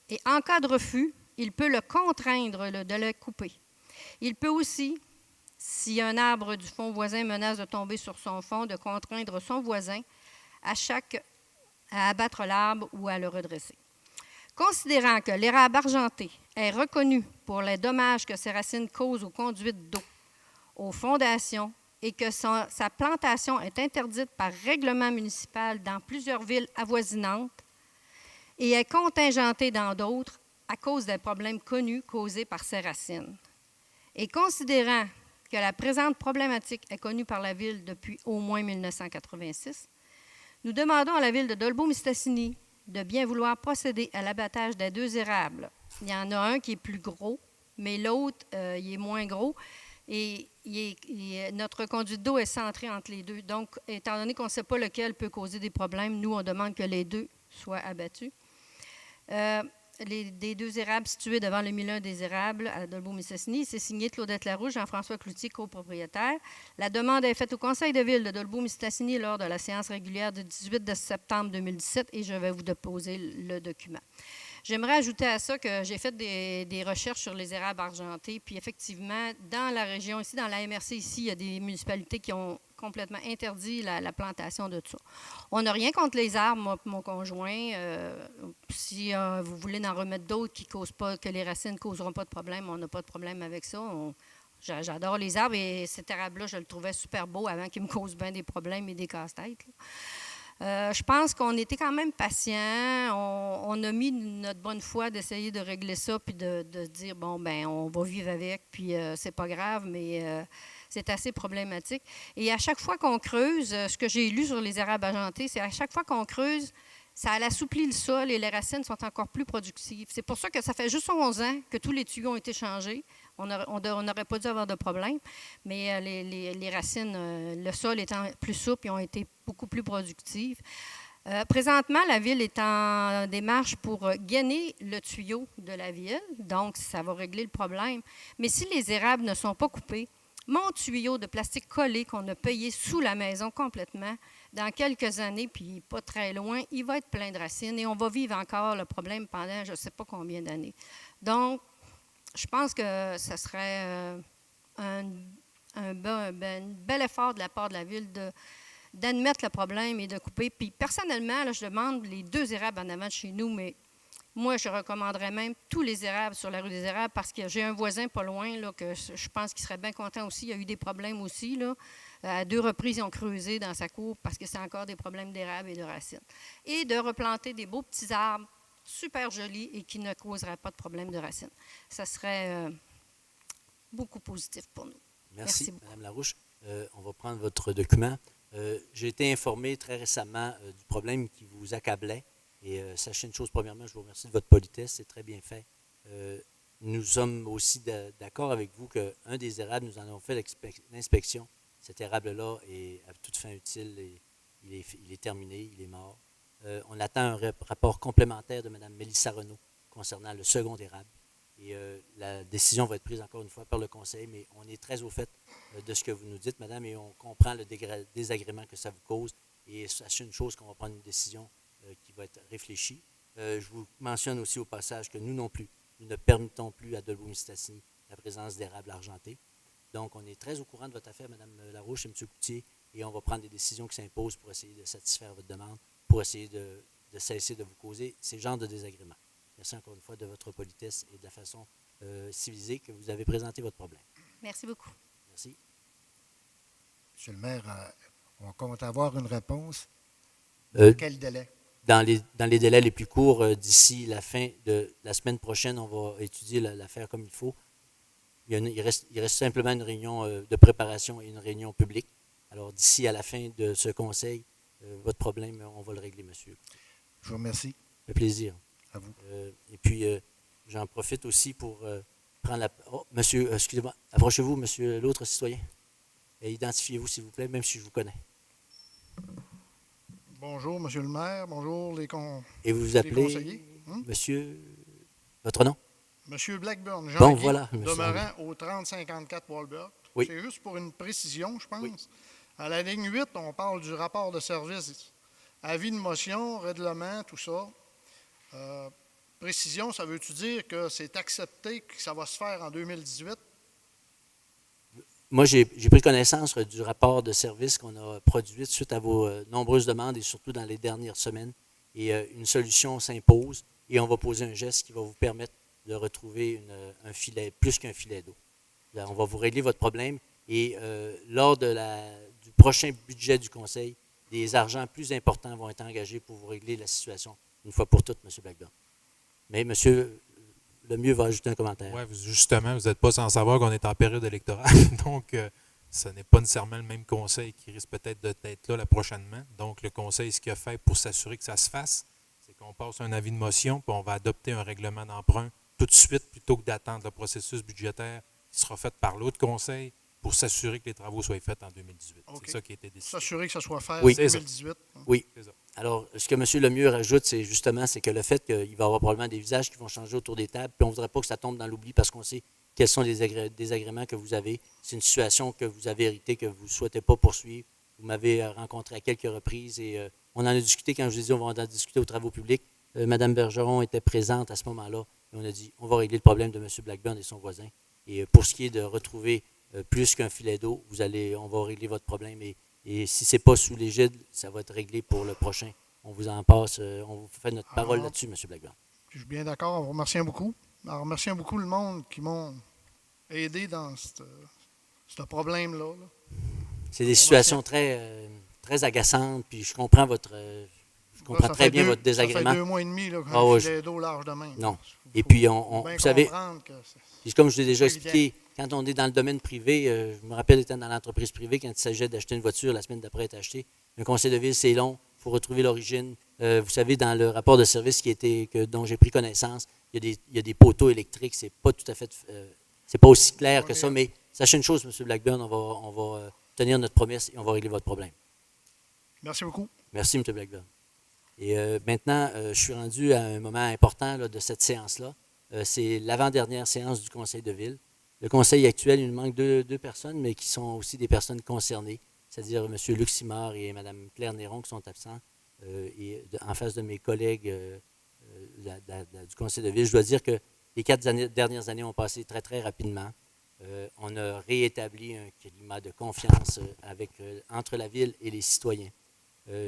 et en cas de refus, il peut le contraindre de le couper. Il peut aussi, si un arbre du fond voisin menace de tomber sur son fond, de contraindre son voisin à abattre l'arbre ou à le redresser. Considérant que l'érable argenté est reconnu pour les dommages que ses racines causent aux conduites d'eau, aux fondations, et que sa plantation est interdite par règlement municipal dans plusieurs villes avoisinantes et est contingentée dans d'autres à cause des problèmes connus causés par ces racines. Et considérant que la présente problématique est connue par la Ville depuis au moins 1986, nous demandons à la Ville de Dolbeau-Mistassini de bien vouloir procéder à l'abattage des 2 érables. Il y en a un qui est plus gros, mais l'autre, il est moins gros. Et notre conduite d'eau est centrée entre les 2. Donc, étant donné qu'on ne sait pas lequel peut causer des problèmes, nous, on demande que les 2 soient abattus. Des 2 érables situés devant le milieu des érables à Dolbeau-Mistassini, c'est signé Claudette Larouche, Jean-François Cloutier, copropriétaire. La demande est faite au Conseil de ville de Dolbeau-Mistassini lors de la séance régulière du 18 septembre 2017 et je vais vous déposer le document. J'aimerais ajouter à ça que j'ai fait des recherches sur les érables argentés, puis effectivement, dans la région ici, dans la MRC ici, il y a des municipalités qui ont complètement interdit la plantation de tout ça. On n'a rien contre les arbres, moi et mon conjoint. Si vous voulez en remettre d'autres qui causent pas, que les racines ne causeront pas de problème, on n'a pas de problème avec ça. J'adore les arbres et cet arbre-là, je le trouvais super beau avant qu'il me cause bien des problèmes et des casse-têtes. Je pense qu'on était quand même patient. On a mis notre bonne foi d'essayer de régler ça, puis de dire, bon, ben on va vivre avec, puis c'est pas grave, mais c'est assez problématique. Et à chaque fois qu'on creuse, ce que j'ai lu sur les érables argentés, c'est à chaque fois qu'on creuse, ça assouplit le sol et les racines sont encore plus productives. C'est pour ça que ça fait juste 11 ans que tous les tuyaux ont été changés. On n'aurait pas dû avoir de problème, mais les racines, le sol étant plus souple, ils ont été beaucoup plus productives. Présentement, la Ville est en démarche pour gainer le tuyau de la Ville, donc ça va régler le problème. Mais si les érables ne sont pas coupés, mon tuyau de plastique collé qu'on a payé sous la maison complètement, dans quelques années, puis pas très loin, il va être plein de racines et on va vivre encore le problème pendant je ne sais pas combien d'années. Donc, je pense que ce serait un bel effort de la part de la Ville d'admettre le problème et de couper. Puis personnellement, là, je demande les 2 érables en avant de chez nous, mais moi, je recommanderais même tous les érables sur la rue des Érables parce que j'ai un voisin pas loin là, que je pense qu'il serait bien content aussi. Il y a eu des problèmes aussi. Là. À 2 reprises, ils ont creusé dans sa cour parce que c'est encore des problèmes d'érables et de racines. Et de replanter des beaux petits arbres super jolis et qui ne causeraient pas de problème de racines. Ça serait beaucoup positif pour nous. Merci beaucoup. Mme Larouche. On va prendre votre document. J'ai été informé très récemment du problème qui vous accablait. Et sachez une chose, premièrement, je vous remercie de votre politesse, c'est très bien fait. Nous sommes aussi d'accord avec vous qu'un des érables, nous en avons fait l'inspection. Cet érable-là est à toute fin utile, et il est terminé, il est mort. On attend un rapport complémentaire de Mme Mélissa Renaud concernant le second érable. Et la décision va être prise encore une fois par le Conseil, mais on est très au fait de ce que vous nous dites, Madame, et on comprend le désagrément que ça vous cause. Et sachez une chose, qu'on va prendre une décision qui va être réfléchie. Je vous mentionne aussi au passage que nous non plus, nous ne permettons plus à Dolbeau-Mistassini la présence d'érables argentés. Donc, on est très au courant de votre affaire, Mme Larouche et M. Coutier, et on va prendre des décisions qui s'imposent pour essayer de satisfaire votre demande, pour essayer de cesser de vous causer ces genres de désagréments. Merci encore une fois de votre politesse et de la façon civilisée que vous avez présenté votre problème. Merci beaucoup. Merci. Monsieur le maire, on compte avoir une réponse. Quel délai? Dans les délais les plus courts, d'ici la fin de la semaine prochaine, on va étudier l'affaire comme il faut. Il reste simplement une réunion de préparation et une réunion publique. Alors, d'ici à la fin de ce conseil, votre problème, on va le régler, monsieur. Je vous remercie. Ça fait plaisir. À vous. Et puis, j'en profite aussi pour prendre la... Oh, monsieur, excusez-moi, approchez-vous, monsieur l'autre citoyen. Et identifiez-vous, s'il vous plaît, même si je vous connais. Bonjour, monsieur le maire. Bonjour, Et vous vous appelez, conseillers. monsieur, votre nom? Monsieur Blackburn, Jean Bon, Guy, voilà, monsieur. demeurant au 3054 Walbert. Oui. C'est juste pour une précision, je pense. Oui. À la ligne 8, on parle du rapport de service. Avis de motion, règlement, tout ça. Précision, ça veut-tu dire que c'est accepté que ça va se faire en 2018? Moi, j'ai pris connaissance du rapport de service qu'on a produit suite à vos nombreuses demandes et surtout dans les dernières semaines. Et une solution s'impose et on va poser un geste qui va vous permettre de retrouver un filet, plus qu'un filet d'eau. Là, on va vous régler votre problème et lors du prochain budget du Conseil, des argents plus importants vont être engagés pour vous régler la situation une fois pour toutes, M. Blackburn. Mais M. Lemieux va ajouter un commentaire. Oui, justement, vous n'êtes pas sans savoir qu'on est en période électorale. Donc, ce n'est pas nécessairement le même conseil qui risque peut-être d'être là prochainement. Donc, le conseil, ce qu'il a fait pour s'assurer que ça se fasse, c'est qu'on passe un avis de motion, puis on va adopter un règlement d'emprunt tout de suite, plutôt que d'attendre le processus budgétaire qui sera fait par l'autre conseil pour s'assurer que les travaux soient faits en 2018. OK. C'est ça qui a été décidé. S'assurer que ça soit fait Oui. en 2018. Oui. C'est ça. Alors, ce que M. Lemieux rajoute, c'est justement que le fait qu'il va y avoir probablement des visages qui vont changer autour des tables, puis on ne voudrait pas que ça tombe dans l'oubli parce qu'on sait quels sont les désagréments que vous avez. C'est une situation que vous avez héritée, que vous ne souhaitez pas poursuivre. Vous m'avez rencontré à quelques reprises et on en a discuté quand je vous ai dit on va en discuter aux travaux publics. Mme Bergeron était présente à ce moment-là et on a dit on va régler le problème de M. Blackburn et son voisin. Et pour ce qui est de retrouver plus qu'un filet d'eau, on va régler votre problème. Et si ce n'est pas sous l'égide, ça va être réglé pour le prochain. On vous en passe, on vous fait notre parole là-dessus, M. Blackburn. Je suis bien d'accord, on vous remercie beaucoup. En remerciant beaucoup le monde qui m'ont aidé dans ce problème-là. C'est des situations très très agaçante, puis je comprends je comprends Là, très bien votre Ça désagrément. fait 2 mois et demi là, Ah quand ouais, je filet d'eau large de même. non. Faut- Et faut- puis, faut bien vous savez, comprendre que puis comme je l'ai déjà pas expliqué, quand on est dans le domaine privé, je me rappelle étant dans l'entreprise privée, quand il s'agissait d'acheter une voiture, la semaine d'après être achetée, un conseil de ville, c'est long, il faut retrouver l'origine. Vous savez, dans le rapport de service dont j'ai pris connaissance, il y a des poteaux électriques, c'est pas tout à fait, c'est pas aussi clair que ça, mais sachez une chose, M. Blackburn, on va tenir notre promesse et on va régler votre problème. Merci beaucoup. Merci, M. Blackburn. Et maintenant, je suis rendu à un moment important là, de cette séance-là. C'est l'avant-dernière séance du conseil de ville. Le conseil actuel, il nous manque deux personnes, mais qui sont aussi des personnes concernées, c'est-à-dire M. Luc Simard et Mme Claire Néron qui sont absents. En face de mes collègues du conseil de ville, je dois dire que les 4 dernières années ont passé très, très rapidement. On a réétabli un climat de confiance entre la ville et les citoyens.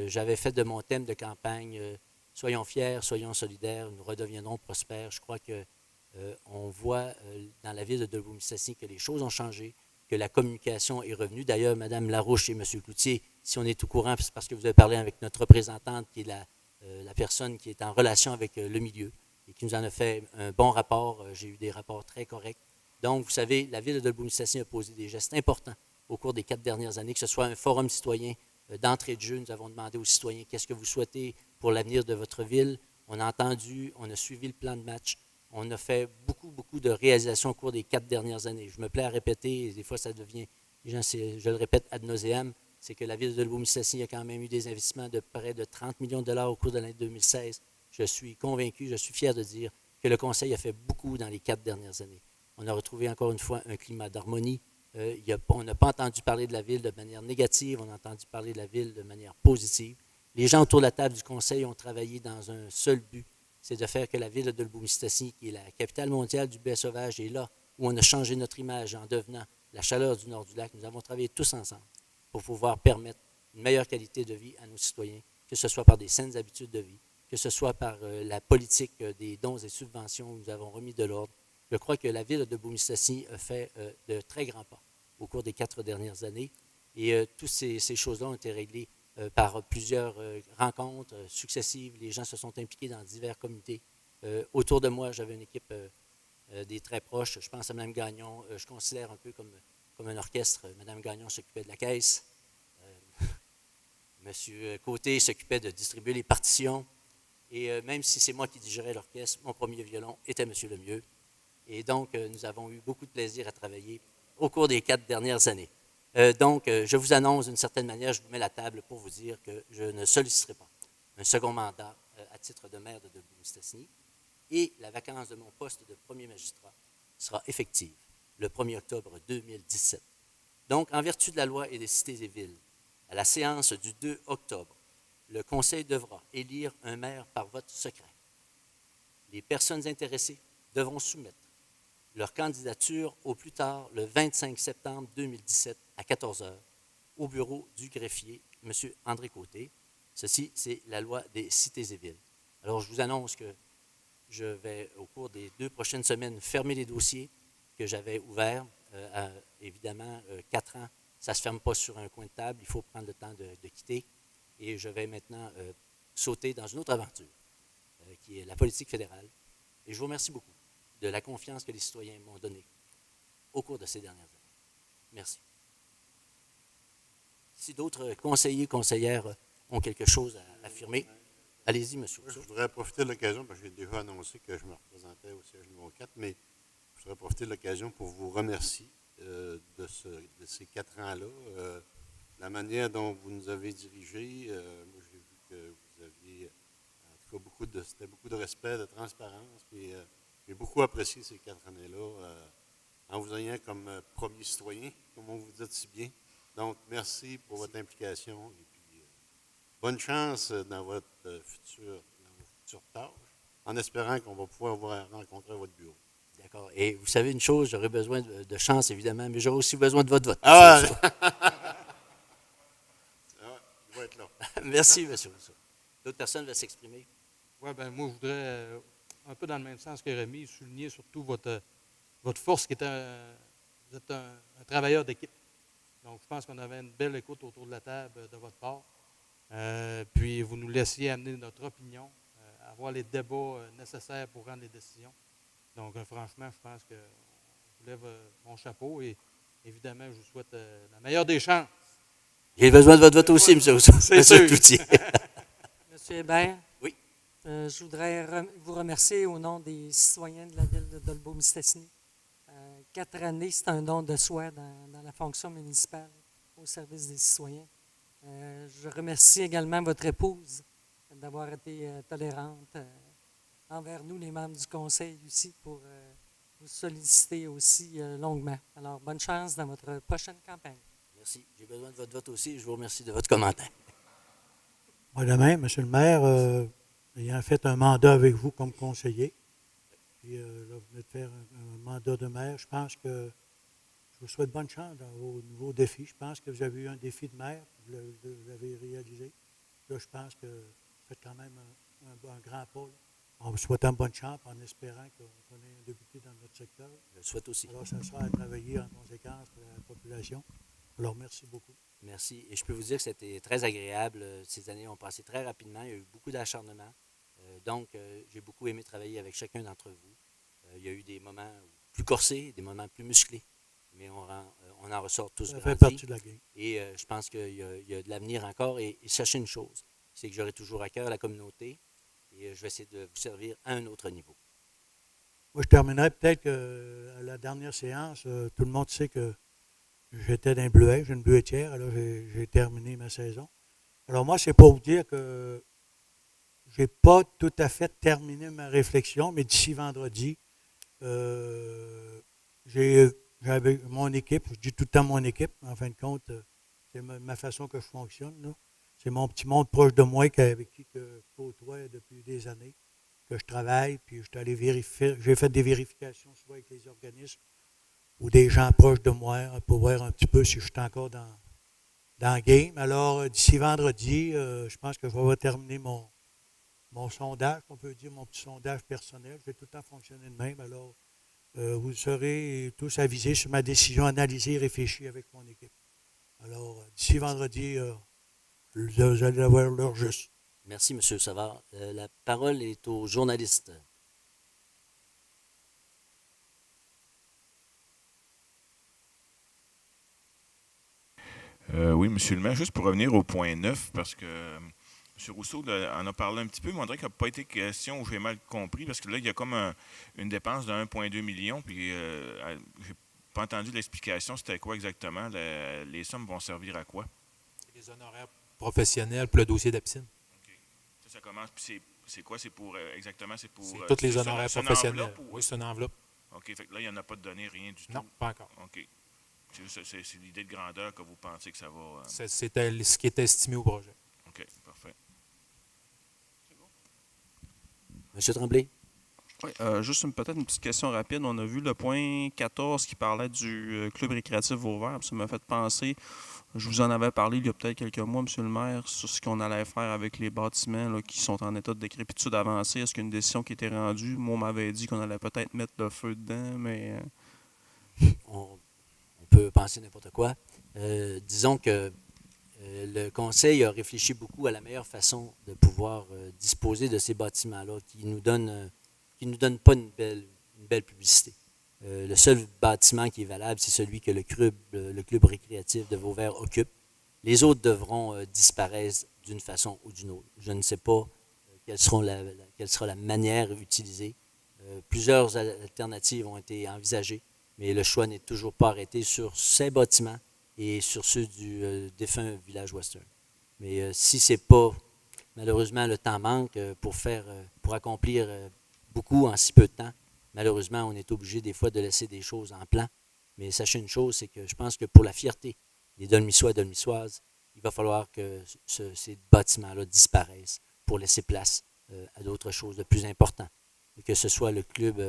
J'avais fait de mon thème de campagne soyons fiers, soyons solidaires, nous redeviendrons prospères. Je crois que on voit dans la ville de Dolbeau-Mistassini que les choses ont changé, que la communication est revenue. D'ailleurs, Mme Larouche et M. Cloutier, si on est au courant, c'est parce que vous avez parlé avec notre représentante, qui est la personne qui est en relation avec le milieu et qui nous en a fait un bon rapport. J'ai eu des rapports très corrects. Donc, vous savez, la ville de Dolbeau-Mistassini a posé des gestes importants au cours des 4 dernières années, que ce soit un forum citoyen d'entrée de jeu. Nous avons demandé aux citoyens qu'est-ce que vous souhaitez pour l'avenir de votre ville. On a entendu, on a suivi le plan de match. On a fait beaucoup, beaucoup de réalisations au cours des 4 dernières années. Je me plais à répéter, et des fois ça devient, je le répète ad nauseam, c'est que la ville de Dolbeau-Mistassini a quand même eu des investissements de près de 30 millions de dollars au cours de l'année 2016. Je suis convaincu, je suis fier de dire que le conseil a fait beaucoup dans les 4 dernières années. On a retrouvé encore une fois un climat d'harmonie. On n'a pas entendu parler de la ville de manière négative, on a entendu parler de la ville de manière positive. Les gens autour de la table du conseil ont travaillé dans un seul but, c'est de faire que la ville de Dolbeau-Mistassini, qui est la capitale mondiale du blé sauvage, est là où on a changé notre image en devenant la chaleur du nord du lac. Nous avons travaillé tous ensemble pour pouvoir permettre une meilleure qualité de vie à nos citoyens, que ce soit par des saines habitudes de vie, que ce soit par la politique des dons et subventions où nous avons remis de l'ordre. Je crois que la ville de Dolbeau-Mistassini a fait de très grands pas au cours des 4 dernières années. Et toutes ces choses-là ont été réglées par plusieurs rencontres successives. Les gens se sont impliqués dans divers comités. Autour de moi, j'avais une équipe des très proches. Je pense à Mme Gagnon. Je considère un peu comme un orchestre. Mme Gagnon s'occupait de la caisse. M. Côté s'occupait de distribuer les partitions. Et même si c'est moi qui dirigeais l'orchestre, mon premier violon était M. Lemieux. Et donc, nous avons eu beaucoup de plaisir à travailler au cours des 4 dernières années. Donc, je vous annonce d'une certaine manière, je vous mets la table pour vous dire que je ne solliciterai pas un second mandat à titre de maire de Dolbeau-Mistassini et la vacance de mon poste de premier magistrat sera effective le 1er octobre 2017. Donc, en vertu de la loi et des cités et villes, à la séance du 2 octobre, le Conseil devra élire un maire par vote secret. Les personnes intéressées devront soumettre leur candidature au plus tard le 25 septembre 2017 à 14 h au bureau du greffier, M. André Côté. Ceci, c'est la loi des cités et villes. Alors, je vous annonce que je vais, au cours des 2 prochaines semaines, fermer les dossiers que j'avais ouverts. Évidemment, 4 ans, ça ne se ferme pas sur un coin de table. Il faut prendre le temps de quitter. Et je vais maintenant sauter dans une autre aventure, qui est la politique fédérale. Et je vous remercie beaucoup de la confiance que les citoyens m'ont donnée au cours de ces dernières années. Merci. Si d'autres conseillers, conseillères ont quelque chose à affirmer, allez-y, monsieur. Je voudrais profiter de l'occasion, parce que j'ai déjà annoncé que je me représentais au siège numéro 4, mais je voudrais profiter de l'occasion pour vous remercier de ces 4 ans-là. La manière dont vous nous avez dirigés, moi j'ai vu que vous aviez, en tout cas, c'était beaucoup de respect, de transparence, puis j'ai beaucoup apprécié ces 4 années-là, en vous ayant comme premier citoyen, comme on vous dit si bien. Donc, merci pour votre implication et puis bonne chance dans vos futures tâches, en espérant qu'on va pouvoir vous rencontrer à votre bureau. D'accord. Et vous savez une chose, j'aurai besoin de chance, évidemment, mais j'aurai aussi besoin de votre vote. Ah! Il va être là. Merci, monsieur Rousseau. D'autres personnes veulent s'exprimer? Oui, bien, moi, je voudrais, un peu dans le même sens que Rémi, souligner surtout votre force qui est vous êtes un travailleur d'équipe. Donc, je pense qu'on avait une belle écoute autour de la table de votre part. Puis, vous nous laissiez amener notre opinion, avoir les débats nécessaires pour rendre les décisions. Donc, franchement, je pense que je vous lève mon chapeau et évidemment, je vous souhaite la meilleure des chances. J'ai besoin de votre vote aussi, M. sûr. Cloutier. Monsieur Hébert? Oui. Je voudrais vous remercier au nom des citoyens de la ville de Dolbeau-Mistassini. 4 années, c'est un don de soi dans la fonction municipale au service des citoyens. Je remercie également votre épouse d'avoir été tolérante envers nous, les membres du conseil aussi, pour vous solliciter aussi longuement. Alors, bonne chance dans votre prochaine campagne. Merci. J'ai besoin de votre vote aussi. Je vous remercie de votre commentaire. Moi, de même, M. le maire, ayant fait un mandat avec vous comme conseiller, puis là, vous venez de faire un mandat de maire, je pense que je vous souhaite bonne chance dans vos nouveaux défis. Je pense que vous avez eu un défi de maire, vous l'avez réalisé. Là, je pense que vous faites quand même un grand pas. Là. En vous souhaitant bonne chance, en espérant qu'on ait un député dans notre secteur. Je le souhaite aussi. Alors, ça sera à travailler en conséquence pour la population. Alors, merci beaucoup. Merci. Et je peux vous dire que c'était très agréable. Ces années ont passé très rapidement. Il y a eu beaucoup d'acharnement. Donc, j'ai beaucoup aimé travailler avec chacun d'entre vous. Il y a eu des moments plus corsés, des moments plus musclés. Mais on en ressort tous Ça grandis. fait partie de la game. Et je pense qu'il y a de l'avenir encore. Et sachez une chose, c'est que j'aurai toujours à cœur la communauté et je vais essayer de vous servir à un autre niveau. Moi, je terminerai peut-être qu'à la dernière séance, tout le monde sait que j'étais dans un bleuet, j'ai une bleuetière, alors j'ai terminé ma saison. Alors moi, c'est pour vous dire que je n'ai pas tout à fait terminé ma réflexion, mais d'ici vendredi, j'avais mon équipe, je dis tout le temps mon équipe, en fin de compte, c'est ma façon que je fonctionne. Là. C'est mon petit monde proche de moi avec qui je côtoie depuis des années, que je travaille, puis je suis allé vérifier, j'ai fait des vérifications souvent avec les organismes ou des gens proches de moi pour voir un petit peu si je suis encore dans le game. Alors, d'ici vendredi, je pense que je vais terminer mon sondage, on peut dire mon petit sondage personnel. Je vais tout le temps fonctionner de même. Alors, vous serez tous avisés sur ma décision analysée et réfléchie avec mon équipe. Alors, d'ici vendredi, vous allez avoir l'heure juste. Merci, M. Savard. La parole est aux journalistes. Oui, M. le maire, juste pour revenir au point 9, parce que M. Rousseau en a parlé un petit peu, mais on dirait qu'il n'a pas été question ou j'ai mal compris, parce que là, il y a comme une dépense de 1,2 million, puis j'ai pas entendu l'explication, c'était quoi exactement, les sommes vont servir à quoi? Les honoraires professionnels pour le dossier d'Epsine. OK. Ça commence, puis c'est quoi? C'est pour, exactement, c'est pour... C'est tous les c'est honoraires une professionnels. enveloppe ou- Oui, c'est une enveloppe. OK, fait que là, il n'y en a pas de données, rien du tout. Non, pas encore. OK. C'est l'idée de grandeur que vous pensez que ça va... C'était ce qui était estimé au projet. OK, parfait. M. Tremblay. Oui, juste peut-être une petite question rapide. On a vu le point 14 qui parlait du club récréatif Vauvert. Ça m'a fait penser, je vous en avais parlé il y a peut-être quelques mois, M. le maire, sur ce qu'on allait faire avec les bâtiments là, qui sont en état de décrépitude avancée. Est-ce qu'il y a une décision qui était rendue? Moi, on m'avait dit qu'on allait peut-être mettre le feu dedans, mais... On peut penser n'importe quoi. Disons que le Conseil a réfléchi beaucoup à la meilleure façon de pouvoir disposer de ces bâtiments-là qui nous donnent pas une belle publicité. Le seul bâtiment qui est valable, c'est celui que le club récréatif de Vauvert occupe. Les autres devront disparaître d'une façon ou d'une autre. Je ne sais pas quelle sera la manière utilisée. Plusieurs alternatives ont été envisagées, mais le choix n'est toujours pas arrêté sur ces bâtiments et sur ceux du défunt village western. Mais si c'est pas, malheureusement, le temps manque pour accomplir beaucoup en si peu de temps. Malheureusement, on est obligé des fois de laisser des choses en plan. Mais sachez une chose, c'est que je pense que pour la fierté des Dolmissois et Dolmissoises, il va falloir que ces bâtiments-là disparaissent pour laisser place à d'autres choses de plus importantes. Que ce soit le club,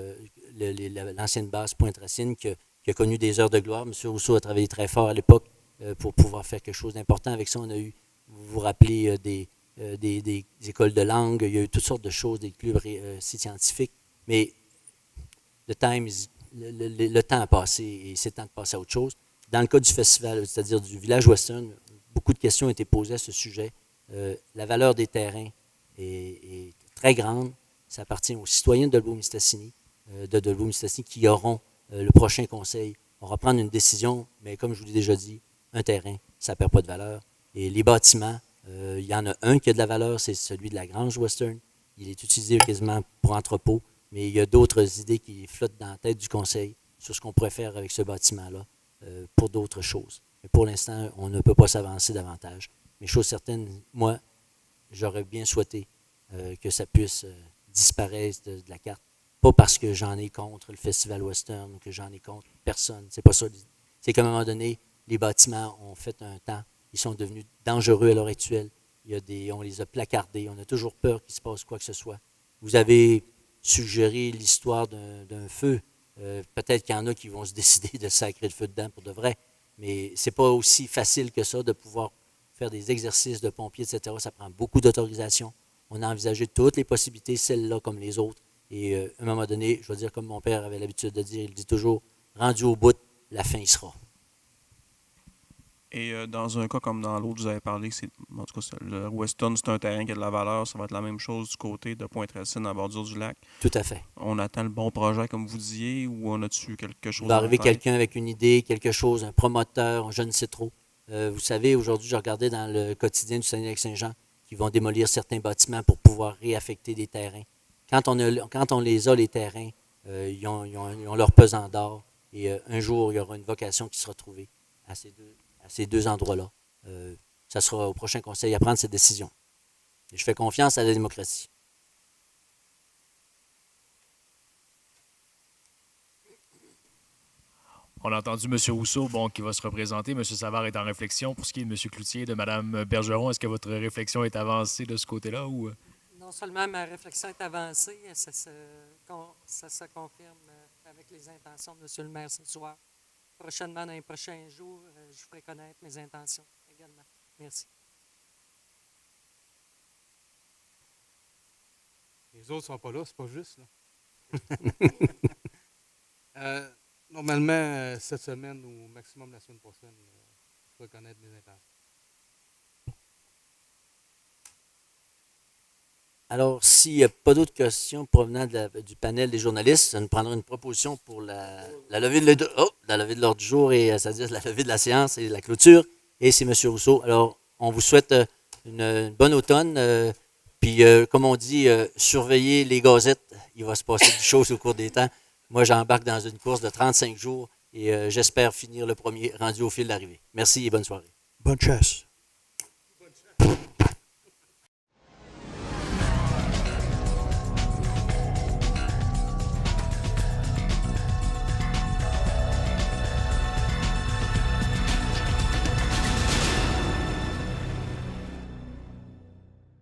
l'ancienne base Pointe-Racine, qui a connu des heures de gloire. M. Rousseau a travaillé très fort à l'époque pour pouvoir faire quelque chose d'important. Avec ça, on a eu, vous vous rappelez, des écoles de langue, il y a eu toutes sortes de choses, des clubs scientifiques. Mais le temps a passé et c'est temps de passer à autre chose. dans le cas du festival, c'est-à-dire du village western, beaucoup de questions ont été posées à ce sujet. La valeur des terrains est très grande. Ça appartient aux citoyens de Dolbeau-Mistassini, qui auront le prochain conseil. On va prendre une décision, mais comme je vous l'ai déjà dit, un terrain, ça ne perd pas de valeur. Et les bâtiments, il y en a un qui a de la valeur, c'est celui de la Grange Western. Il est utilisé quasiment pour entrepôt, mais il y a d'autres idées qui flottent dans la tête du conseil sur ce qu'on pourrait faire avec ce bâtiment-là pour d'autres choses. Mais pour l'instant, on ne peut pas s'avancer davantage. Mais chose certaine, moi, j'aurais bien souhaité que ça puisse disparaître de la carte. Pas parce que j'en ai contre le Festival Western ou que j'en ai contre personne. C'est pas ça. C'est qu'à un moment donné, les bâtiments ont fait un temps. Ils sont devenus dangereux à l'heure actuelle. On les a placardés. On a toujours peur qu'il se passe quoi que ce soit. Vous avez suggéré l'histoire d'un feu. Peut-être qu'il y en a qui vont se décider de sacrer le feu dedans pour de vrai. Mais c'est pas aussi facile que ça de pouvoir faire des exercices de pompiers, etc. Ça prend beaucoup d'autorisation. On a envisagé toutes les possibilités, celles-là comme les autres. Et à un moment donné, je veux dire, comme mon père avait l'habitude de dire, il dit toujours, rendu au bout, la fin y sera. Et dans un cas comme dans l'autre, vous avez parlé, en tout cas, le Weston, c'est un terrain qui a de la valeur. Ça va être la même chose du côté de Pointe-Racine, à bordure du lac. Tout à fait. On attend le bon projet, comme vous disiez, ou on a-tu quelque chose Il va arriver à faire? quelqu'un avec une idée, quelque chose, un promoteur, je ne sais trop. Vous savez, aujourd'hui, je regardais dans le quotidien du Saguenay-Lac-Saint-Jean qu'ils vont démolir certains bâtiments pour pouvoir réaffecter des terrains. Quand on les a, les terrains, ils ont leur pesant d'or. Et un jour, il y aura une vocation qui sera trouvée à ces deux endroits-là. Ça sera au prochain conseil à prendre cette décision. Et je fais confiance à la démocratie. On a entendu M. Rousseau, qui va se représenter. M. Savard est en réflexion. Pour ce qui est de M. Cloutier et de Mme Bergeron, est-ce que votre réflexion est avancée de ce côté-là? Ou... Non seulement ma réflexion est avancée, ça se confirme avec les intentions de M. le maire ce soir. Prochainement, dans les prochains jours, je ferai connaître mes intentions également. Merci. Les autres ne sont pas là, c'est pas juste. Là. Normalement, cette semaine ou au maximum la semaine prochaine, je ferai connaître mes intentions. Alors, s'il n'y a pas d'autres questions provenant du panel des journalistes, ça nous prendra une proposition pour la levée de l'ordre du jour, c'est-à-dire la levée de la séance et la clôture. Et c'est M. Rousseau. Alors, on vous souhaite une bonne automne. Puis, comme on dit, surveillez les gazettes. Il va se passer des choses au cours des temps. Moi, j'embarque dans une course de 35 jours et j'espère finir le premier rendu au fil d'arrivée. Merci et bonne soirée. Bonne chasse.